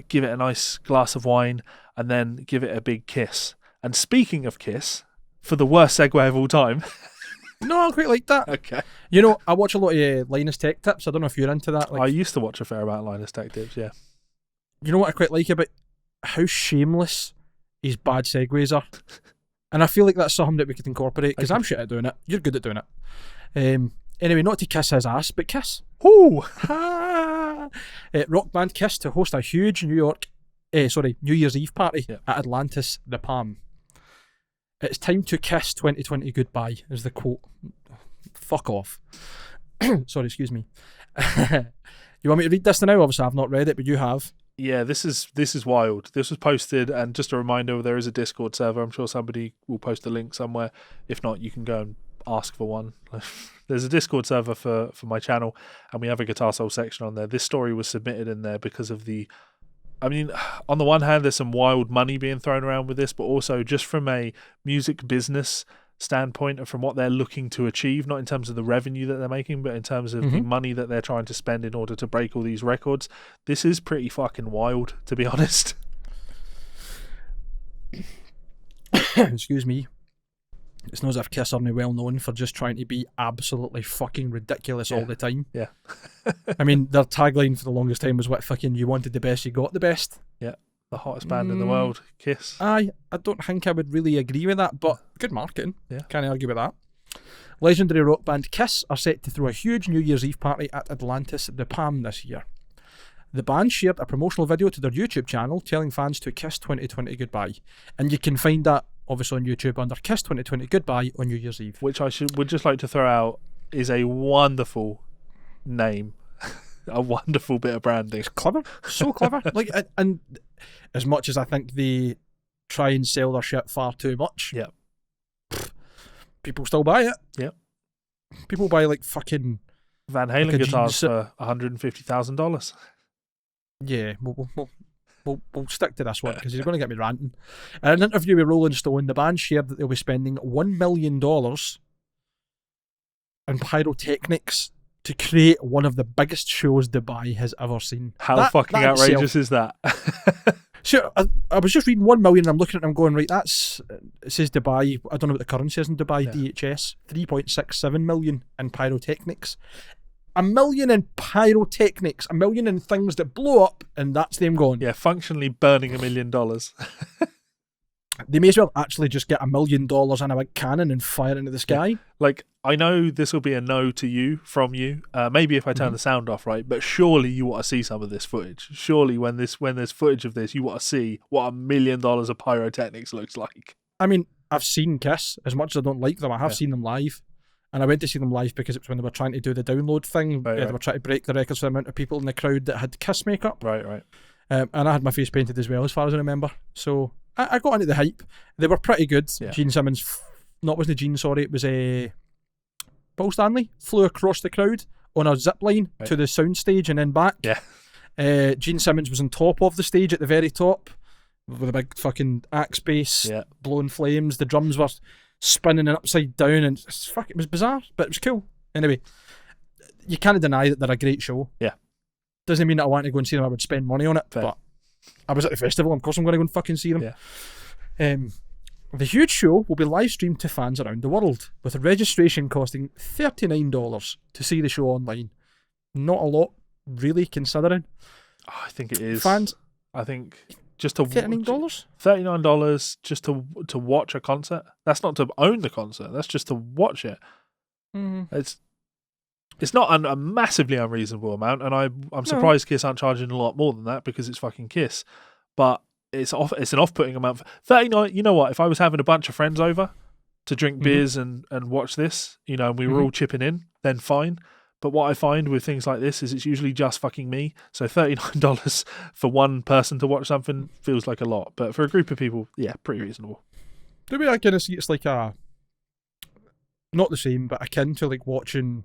give it a nice glass of wine, and then give it a big kiss. And speaking of kiss, for the worst segue of all time... No, I quite like that. Okay. You know, I watch a lot of Linus Tech Tips. I don't know if you're into that. I used to watch a fair amount of Linus Tech Tips, yeah. You know what I quite like about how shameless his bad segues are? And I feel like that's something that we could incorporate, because I'm shit at doing it. You're good at doing it. Anyway, not to kiss his ass, but Kiss. Ooh! Rock band Kiss to host a huge New Year's Eve party at Atlantis, the Palm. It's time to kiss 2020 goodbye, is the quote. Fuck off. Sorry, excuse me. You want me to read this now? Obviously, I've not read it, but you have. Yeah, this is wild. This was posted, and just a reminder, there is a Discord server. I'm sure somebody will post a link somewhere. If not, you can go and ask for one. There's a Discord server for my channel, and we have a Guitar Soul section on there. This story was submitted in there because of on the one hand, there's some wild money being thrown around with this, but also just from a music business standpoint and from what they're looking to achieve, not in terms of the revenue that they're making, but in terms of the money that they're trying to spend in order to break all these records. This is pretty fucking wild, to be honest. excuse me, it's not as if Kiss aren't well known for just trying to be absolutely fucking ridiculous all the time. Yeah. I mean, their tagline for the longest time was what fucking you wanted the best, you got the best. Yeah. The hottest band in the world, Kiss. I don't think I would really agree with that, but good marketing. Yeah. Can't argue with that. Legendary rock band Kiss are set to throw a huge New Year's Eve party at Atlantis the Palm this year. The band shared a promotional video to their YouTube channel telling fans to kiss 2020 goodbye. And you can find that obviously on YouTube under Kiss 2020 Goodbye on New Year's Eve. Which would just like to throw out is a wonderful name. A wonderful bit of branding. It's clever. So clever. Like, and as much as I think they try and sell their shit far too much, yeah, people still buy it. Yeah. People buy like fucking Van Halen guitars for $150,000. Yeah, we'll stick to this one because he's going to get me ranting. In an interview with Rolling Stone, the band shared that they'll be spending $1 million on pyrotechnics to create one of the biggest shows Dubai has ever seen. How fucking outrageous is that? Sure, I was just reading 1 million and I'm looking at it and I'm going, right, it says Dubai, I don't know what the currency is in Dubai, DHS, 3.67 million in pyrotechnics. $1 million in pyrotechnics, $1 million in things that blow up, and that's them going. Yeah, functionally burning $1 million. They may as well actually just get $1 million in a big cannon and fire it into the sky. Yeah. Like, I know this will be a no to you, from you. Maybe if I turn the sound off, right? But surely you want to see some of this footage. Surely when there's footage of this, you want to see what $1 million of pyrotechnics looks like. I mean, I've seen Kiss. As much as I don't like them, I have seen them live. And I went to see them live because it was when they were trying to do the download thing. They were trying to break the records for the amount of people in the crowd that had Kiss makeup. Right. And I had my face painted as well, as far as I remember. So I got into the hype. They were pretty good. Yeah. Gene Simmons, wasn't Gene, sorry, it was Paul Stanley, flew across the crowd on a zip line to the soundstage and then back. Yeah. Gene Simmons was on top of the stage at the very top with a big fucking axe bass, blowing flames. The drums were spinning and upside down, and it was bizarre, but it was cool. Anyway, you can't deny that they're a great show. Yeah. Doesn't mean that I want to go and see them, I would spend money on it, but I was at the festival, of course I'm going to go and fucking see them. Yeah. The huge show will be live streamed to fans around the world, with registration costing $39 to see the show online. Not a lot, really, considering. Oh, I think it is. Fans, I think just to $39? $39 just to watch a concert. That's not to own the concert. That's just to watch it. Mm-hmm. It's not a massively unreasonable amount, and I'm surprised Kiss aren't charging a lot more than that because it's fucking Kiss. But it's an off-putting amount for $39. You know what? If I was having a bunch of friends over to drink beers and watch this, and we were all chipping in, then fine. But what I find with things like this is it's usually just fucking me. So $39 for one person to watch something feels like a lot. But for a group of people, yeah, pretty reasonable. The way I kind of see it's like not the same, but akin to like watching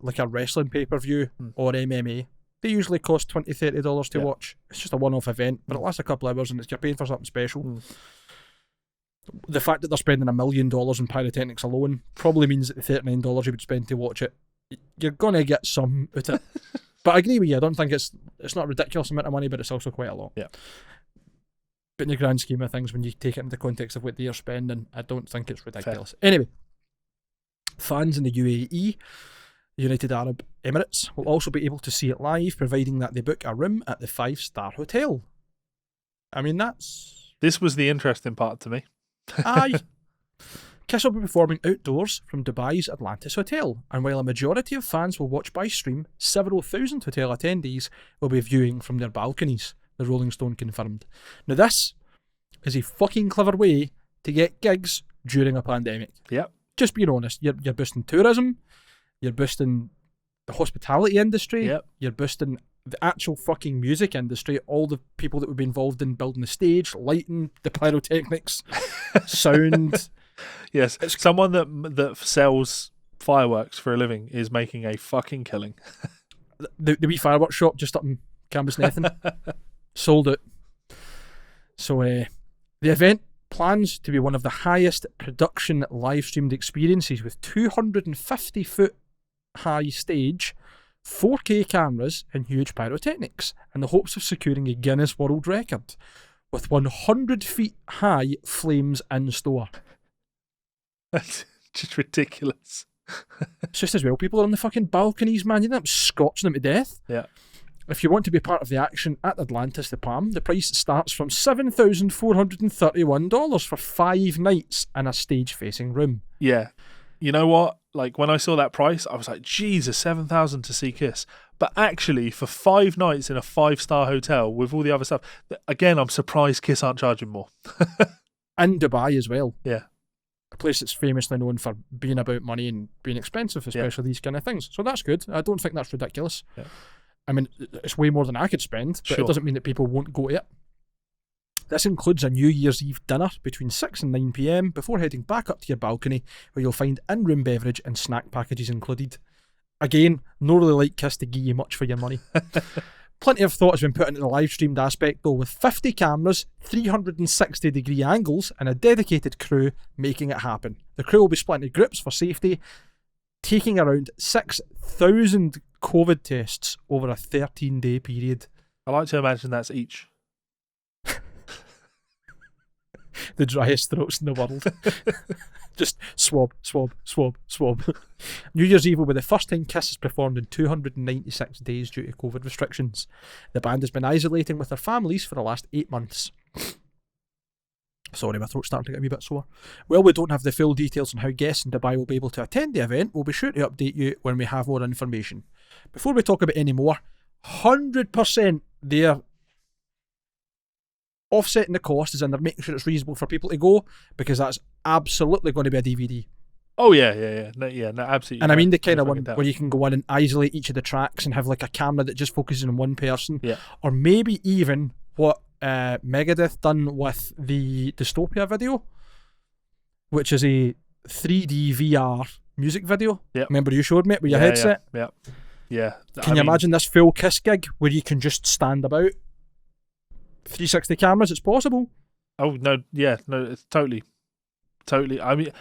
like a wrestling pay-per-view or MMA. They usually cost $20, $30 to watch. It's just a one-off event, but it lasts a couple of hours and you're paying for something special. The fact that they're spending $1 million in pyrotechnics alone probably means that the $39 you would spend to watch it, you're going to get some out of it. But I agree with you. I don't think it's not a ridiculous amount of money, but it's also quite a lot. Yeah. But in the grand scheme of things, when you take it into the context of what they are spending, I don't think it's ridiculous. Fair. Anyway, fans in the UAE, United Arab Emirates, will also be able to see it live, providing that they book a room at the 5-star hotel. I mean, This was the interesting part to me. Aye. Kiss will be performing outdoors from Dubai's Atlantis Hotel, and while a majority of fans will watch by stream, several thousand hotel attendees will be viewing from their balconies, the Rolling Stone confirmed. Now this is a fucking clever way to get gigs during a pandemic. Yep. Just being honest, you're boosting tourism, you're boosting the hospitality industry, you're boosting the actual fucking music industry, all the people that would be involved in building the stage, lighting, the pyrotechnics, sound. Yes, someone that sells fireworks for a living is making a fucking killing. The wee fireworks shop just up in Campus Nathan sold it. So the event plans to be one of the highest production live streamed experiences, with 250-foot high stage, 4K cameras and huge pyrotechnics, in the hopes of securing a Guinness World Record. with 100 feet high flames in store. That's just ridiculous. It's just as well, people are on the fucking balconies, man. You end up scorching them to death. Yeah. If you want to be part of the action at Atlantis, the Palm, the price starts from $7,431 for 5 nights in a stage-facing room. Yeah. You know what? Like, when I saw that price, I was like, Jesus, 7,000 to see Kiss. But actually, for 5 nights in a 5-star hotel with all the other stuff, again, I'm surprised Kiss aren't charging more. In Dubai as well. Yeah. A place that's famously known for being about money and being expensive, especially these kind of things. So that's good. I don't think that's ridiculous. Yeah. I mean, it's way more than I could spend, but Sure. it doesn't mean that people won't go to it. This includes a New Year's Eve dinner between 6 and 9 p.m. before heading back up to your balcony, where you'll find in-room beverage and snack packages included. Again, no really like Kiss to give you much for your money. Plenty of thought has been put into the live-streamed aspect, though, with 50 cameras, 360-degree angles, and a dedicated crew making it happen. The crew will be split into groups for safety, taking around 6,000 COVID tests over a 13-day period. I like to imagine that's each. The driest throats in the world. Just swab, swab, swab, swab. New Year's Eve will be the first time Kiss has performed in 296 days due to COVID restrictions. The band has been isolating with their families for the last 8 months. Sorry, my throat's starting to get a wee bit sore. While we don't have the full details on how guests in Dubai will be able to attend the event, we'll be sure to update you when we have more information. Before we talk about any more, 100% they're offsetting the cost, as in they're making sure it's reasonable for people to go, because that's absolutely going to be a DVD. Oh, yeah. No, absolutely. And I mean the kind of one where you can go in and isolate each of the tracks and have like a camera that just focuses on one person. Yeah. Or maybe even what Megadeth done with the Dystopia video, which is a 3D VR music video. Yeah. Remember you showed me it with your headset? Yeah. Can you imagine this full Kiss gig where you can just stand about? 360 cameras, it's possible. Oh, no, it's totally. I mean,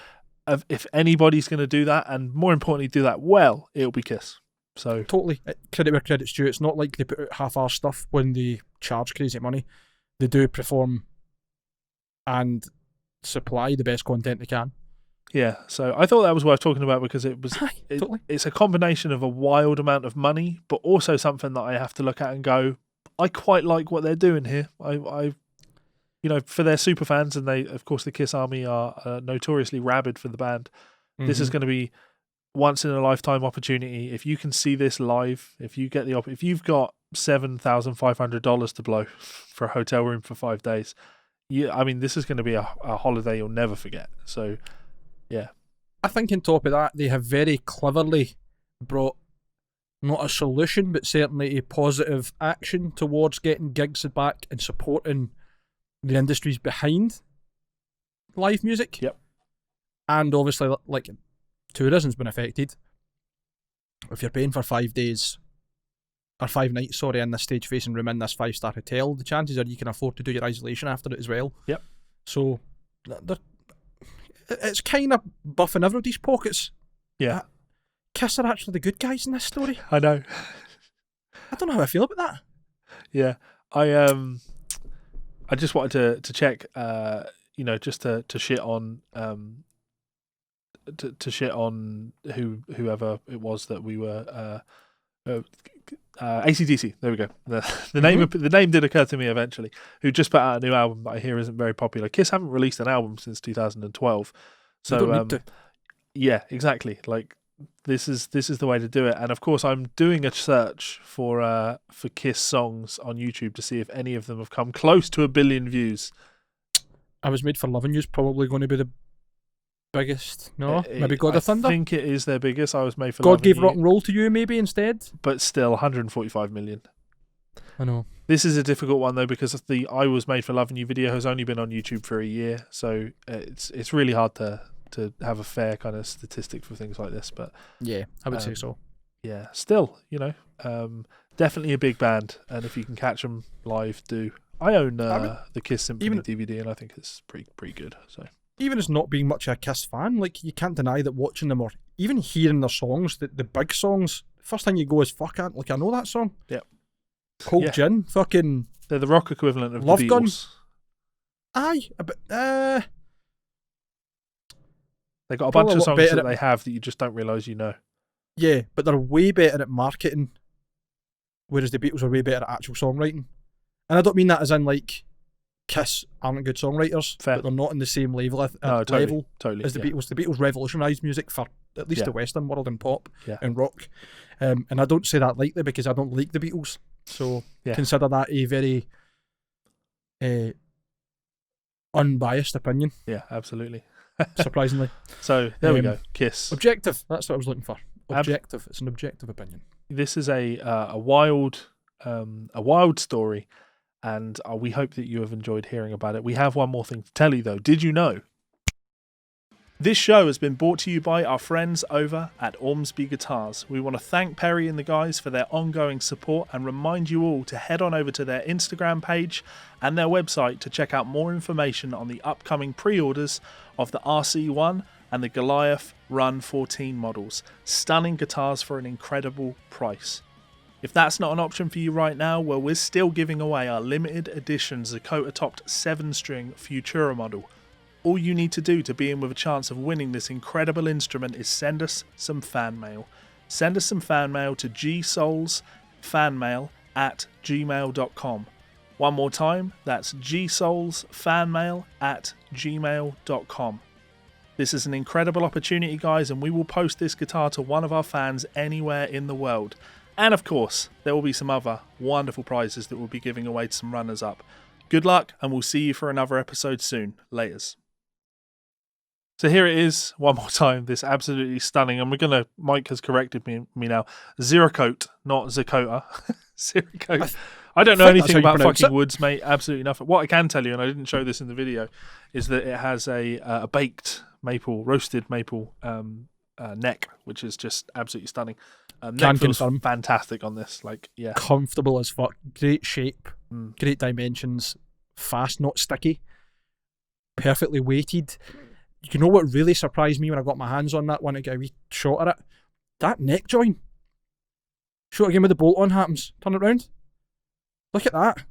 if anybody's going to do that, and more importantly, do that well, it'll be Kiss. So totally. Credit where credit's due. It's not like they put out half-arsed stuff when they charge crazy money. They do perform and supply the best content they can. Yeah, so I thought that was worth talking about because Totally. It's a combination of a wild amount of money, but also something that I have to look at and go, I quite like what they're doing here. I for their super fans, and they, of course, the Kiss Army are notoriously rabid for the band. Mm-hmm. This is going to be once in a lifetime opportunity. If you can see this live, if you get if you've got $7,500 to blow for a hotel room for 5 days, this is going to be a holiday you'll never forget. So, yeah. I think on top of that, they have very cleverly brought not a solution, but certainly a positive action towards getting gigs back and supporting the industries behind live music. Yep. And obviously, like, tourism's been affected. If you're paying for 5 days, or 5 nights, in this stage-facing room in this 5-star hotel, the chances are you can afford to do your isolation after it as well. Yep. So, it's kind of buffing everybody's pockets. Yeah. Kiss are actually the good guys in this story. I know. I don't know how I feel about that. Yeah. I just wanted to check, just to shit on to shit on whoever it was that we were AC/DC. There we go. The name did occur to me eventually. Who just put out a new album that I hear isn't very popular. Kiss haven't released an album since 2012, so you don't need to. Yeah, exactly. Like this is the way to do it. And of course, I'm doing a search for Kiss songs on YouTube to see if any of them have come close to 1 billion views. I Was Made for Loving You is probably going to be the biggest. No, maybe God of Thunder. I think it is their biggest. I Was Made for God Loving Gave You. Rock and Roll to You, maybe instead. But still, 145 million. I know. This is a difficult one though because the I Was Made for Loving You video has only been on YouTube for a year, so it's really hard to have a fair kind of statistic for things like this. But yeah, I would say so. Yeah, still, definitely a big band, and if you can catch them live, do. I own the Kiss Symphony DVD, and I think it's pretty good. So even as not being much of a Kiss fan, like you can't deny that watching them or even hearing their songs, the big songs, first thing you go is fuck it, like I know that song. Yep. Cold Gin, fucking. They're the rock equivalent of Love the Gun. Beatles. Aye, but They got a probably bunch a of lot songs better that at, they have that you just don't realise you know. yeah, but they're way better at marketing, whereas the Beatles are way better at actual songwriting. And I don't mean that as in like Kiss aren't good songwriters, Fair. but they're not in the same level No, totally. as the Beatles. The Beatles revolutionised music for at least the Western world and pop and rock. And I don't say that lightly because I don't like the Beatles. So consider that a very unbiased opinion. Yeah, absolutely. Surprisingly. So there we go. Kiss. Objective. That's what I was looking for. Objective. It's an objective opinion. This is a wild story, and we hope that you have enjoyed hearing about it. We have one more thing to tell you, though. Did you know? This show has been brought to you by our friends over at Ormsby Guitars. We want to thank Perry and the guys for their ongoing support and remind you all to head on over to their Instagram page and their website to check out more information on the upcoming pre-orders of the RC1 and the Goliath Run 14 models. Stunning guitars for an incredible price. If that's not an option for you right now, well, we're still giving away our limited edition Zakota-topped 7-string Futura model. All you need to do to be in with a chance of winning this incredible instrument is send us some fan mail. Send us some fan mail to GsolesFanMail@gmail.com. One more time, that's GsolesFanMail@gmail.com. This is an incredible opportunity, guys, and we will post this guitar to one of our fans anywhere in the world. And of course, there will be some other wonderful prizes that we'll be giving away to some runners-up. Good luck, and we'll see you for another episode soon. Laters. So here it is, one more time, this absolutely stunning, and Mike has corrected me now, Zeracote, not Zakota. Zeracote. I don't know anything about fucking woods, mate, absolutely nothing. What I can tell you, and I didn't show this in the video, is that it has a baked maple, roasted maple neck, which is just absolutely stunning. Neck feels fantastic on this, comfortable as fuck, great shape, great dimensions, fast, not sticky, perfectly weighted. You know what really surprised me when I got my hands on that one to get a wee shot at it? That neck joint. Show it again with the bolt on happens. Turn it round. Look at that.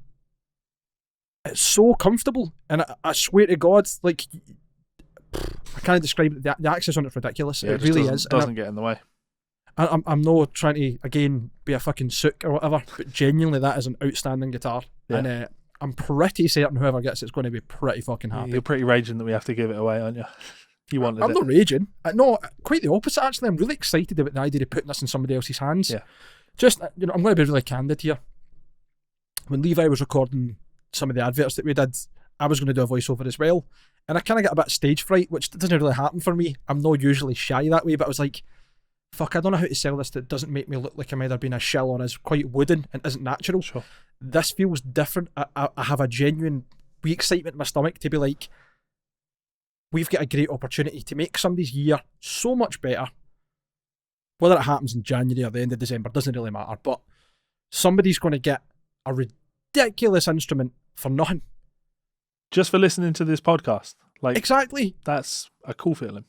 It's so comfortable, and I swear to God, like, I can't describe it. The access on it's ridiculous. Yeah, it really is. Doesn't get in the way. I'm not trying to again be a fucking sook or whatever, but genuinely that is an outstanding guitar, and I'm pretty certain whoever gets it's going to be pretty fucking happy. You're pretty raging that we have to give it away, aren't you? You wanted I'm not raging. No, quite the opposite actually. I'm really excited about the idea of putting this in somebody else's hands. Yeah. Just, I'm going to be really candid here. When Levi was recording some of the adverts that we did, I was going to do a voiceover as well, and I kind of got a bit of stage fright, which doesn't really happen for me. I'm not usually shy that way, but I was like, fuck, I don't know how to sell this that doesn't make me look like I'm either being a shill or is quite wooden and isn't natural. Sure. This feels different. I have a genuine wee excitement in my stomach to be like, we've got a great opportunity to make somebody's year so much better. Whether it happens in January or the end of December doesn't really matter, but somebody's going to get a ridiculous instrument for nothing. Just for listening to this podcast. Exactly. That's a cool feeling.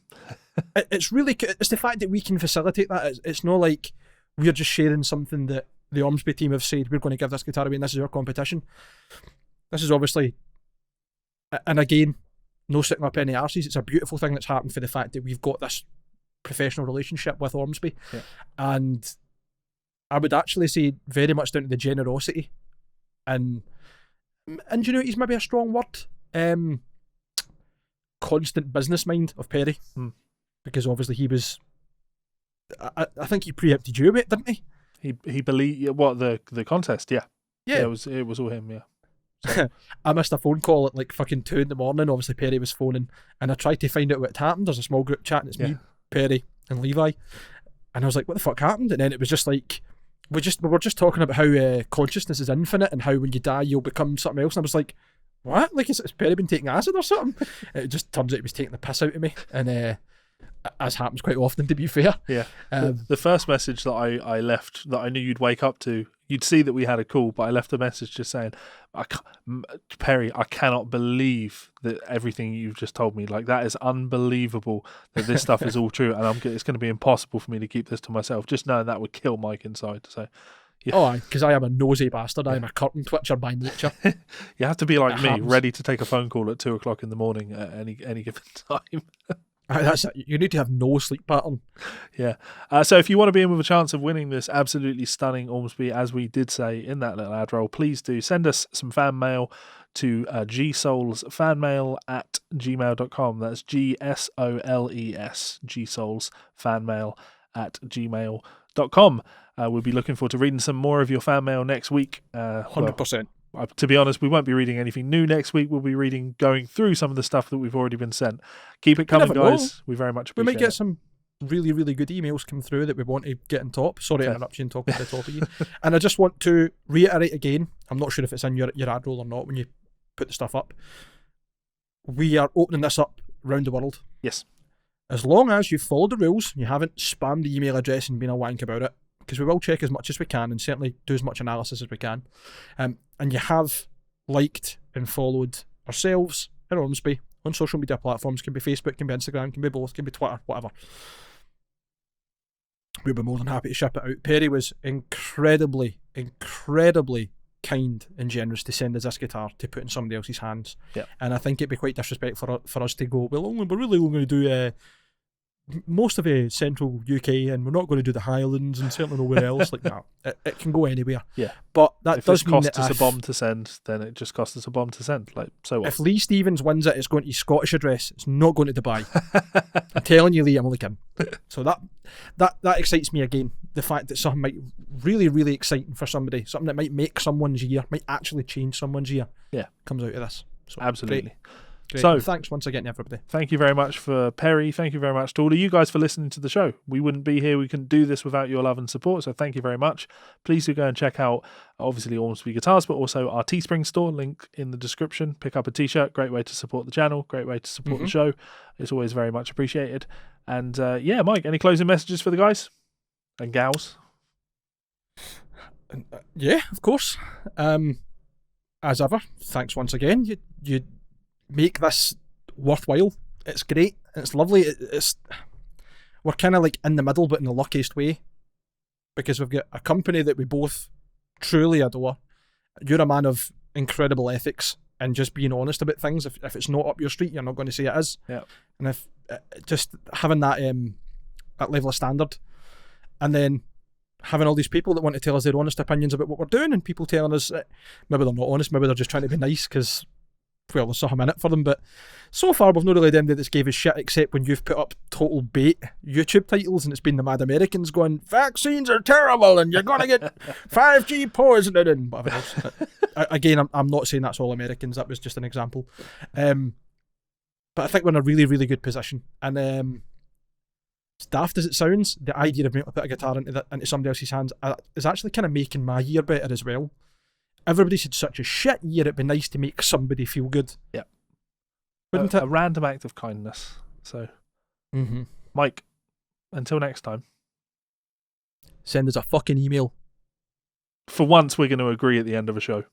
It's really, it's the fact that we can facilitate that. It's not like we're just sharing something that the Ormsby team have said, we're going to give this guitar away and this is our competition. This is obviously, and again, no sitting up any arses. It's a beautiful thing that's happened for the fact that we've got this professional relationship with Ormsby. Yeah. And I would actually say very much down to the generosity and ingenuity is maybe a strong word. Constant business mind of Perry. Because obviously he was, I think he preempted you a bit, didn't he? He believed the contest, yeah. It was all him, yeah. So. I missed a phone call at like fucking 2 a.m. Obviously Perry was phoning, and I tried to find out what had happened. There's a small group chat, and it's me, Perry, and Levi, and I was like, "What the fuck happened?" And then it was just like, we were just talking about how consciousness is infinite, and how when you die you'll become something else. And I was like, "What? Like has Perry been taking acid or something?" It just turns out he was taking the piss out of me, and as happens quite often, to be fair. Yeah. The first message that I left, that I knew you'd wake up to, you'd see that we had a call, but I left a message just saying, Perry, I cannot believe that everything you've just told me. Like, that is unbelievable that this stuff is all true, and it's going to be impossible for me to keep this to myself. Just knowing that would kill Mike inside. So, Yeah. Oh, because I am a nosy bastard. I am a curtain twitcher by nature. You have to be like It me, happens. ready to take a phone call at 2:00 in the morning at any given time. That's it. You need to have no sleep pattern. Yeah. So if you want to be in with a chance of winning this absolutely stunning Ormsby, as we did say in that little ad roll, please do send us some fan mail to GsolesFanMail@gmail.com. That's GSOLES, GsolesFanMail@gmail.com. We'll be looking forward to reading some more of your fan mail next week. 100%. To be honest, we won't be reading anything new next week. We'll be going through some of the stuff that we've already been sent. Keep it coming, never know. guys. We very much We appreciate might get it. some really, really good emails come through that we want to get on top. Sorry to interrupt you and talk at the top of you. And I just want to reiterate again, I'm not sure if it's in your ad roll or not when you put the stuff up. We are opening this up round the world. Yes. As long as you've followed the rules, you haven't spammed the email address and been a wank about it, because we will check as much as we can and certainly do as much analysis as we can. And you have liked and followed ourselves at Ormsby on social media platforms. Can be Facebook, can be Instagram, can be both, can be Twitter, whatever. We'd be more than happy to ship it out. Perry was incredibly kind and generous to send us this guitar to put in somebody else's hands. Yeah. And I think it'd be quite disrespectful for us to go, well, we're really only going to do most of central UK, and we're not going to do the Highlands and certainly nowhere else. Like that. It can go anywhere. Yeah. But that if does it mean costs that us a bomb to send, then it just costs us a bomb to send. Like, so what? if Lee Stevens wins it, it's going to his Scottish address. It's not going to Dubai. I'm telling you, Lee, I'm only kidding. So that excites me again. The fact that something might really exciting for somebody, something that might make someone's year, might actually change someone's year, comes out of this. So absolutely. Great. So and thanks once again to everybody. Thank you very much for Perry. Thank you very much to all of you guys for listening to the show. We wouldn't be here. We couldn't do this without your love and support. So thank you very much. Please do go and check out, obviously, Ormsby Guitars, but also our Teespring store, link in the description. Pick up a t-shirt. Great way to support the channel. Great way to support the show. It's always very much appreciated. And Mike, any closing messages for the guys and gals? Yeah, of course. As ever, thanks once again. You make this worthwhile. It's great. It's lovely. We're kind of like in the middle, but in the luckiest way, because we've got a company that we both truly adore. You're a man of incredible ethics and just being honest about things. If it's not up your street, you're not going to say it is. Yeah. And if just having that level of standard, and then having all these people that want to tell us their honest opinions about what we're doing, and people telling us maybe they're not honest, maybe they're just trying to be nice because, well, there's something in it for them. But so far, we've not really had anybody that's gave us shit, except when you've put up total bait YouTube titles and it's been the Mad Americans going, vaccines are terrible and you're going to get 5G poisoning and whatever else. Again, I'm not saying that's all Americans. That was just an example. But I think we're in a really, really good position. And as daft as it sounds, the idea of being able to put a guitar into somebody else's hands is actually kind of making my year better as well. Everybody's had such a shit year, it'd be nice to make somebody feel good. Yeah. Wouldn't it? A random act of kindness. So, Mike, until next time. Send us a fucking email. For once, we're going to agree at the end of a show.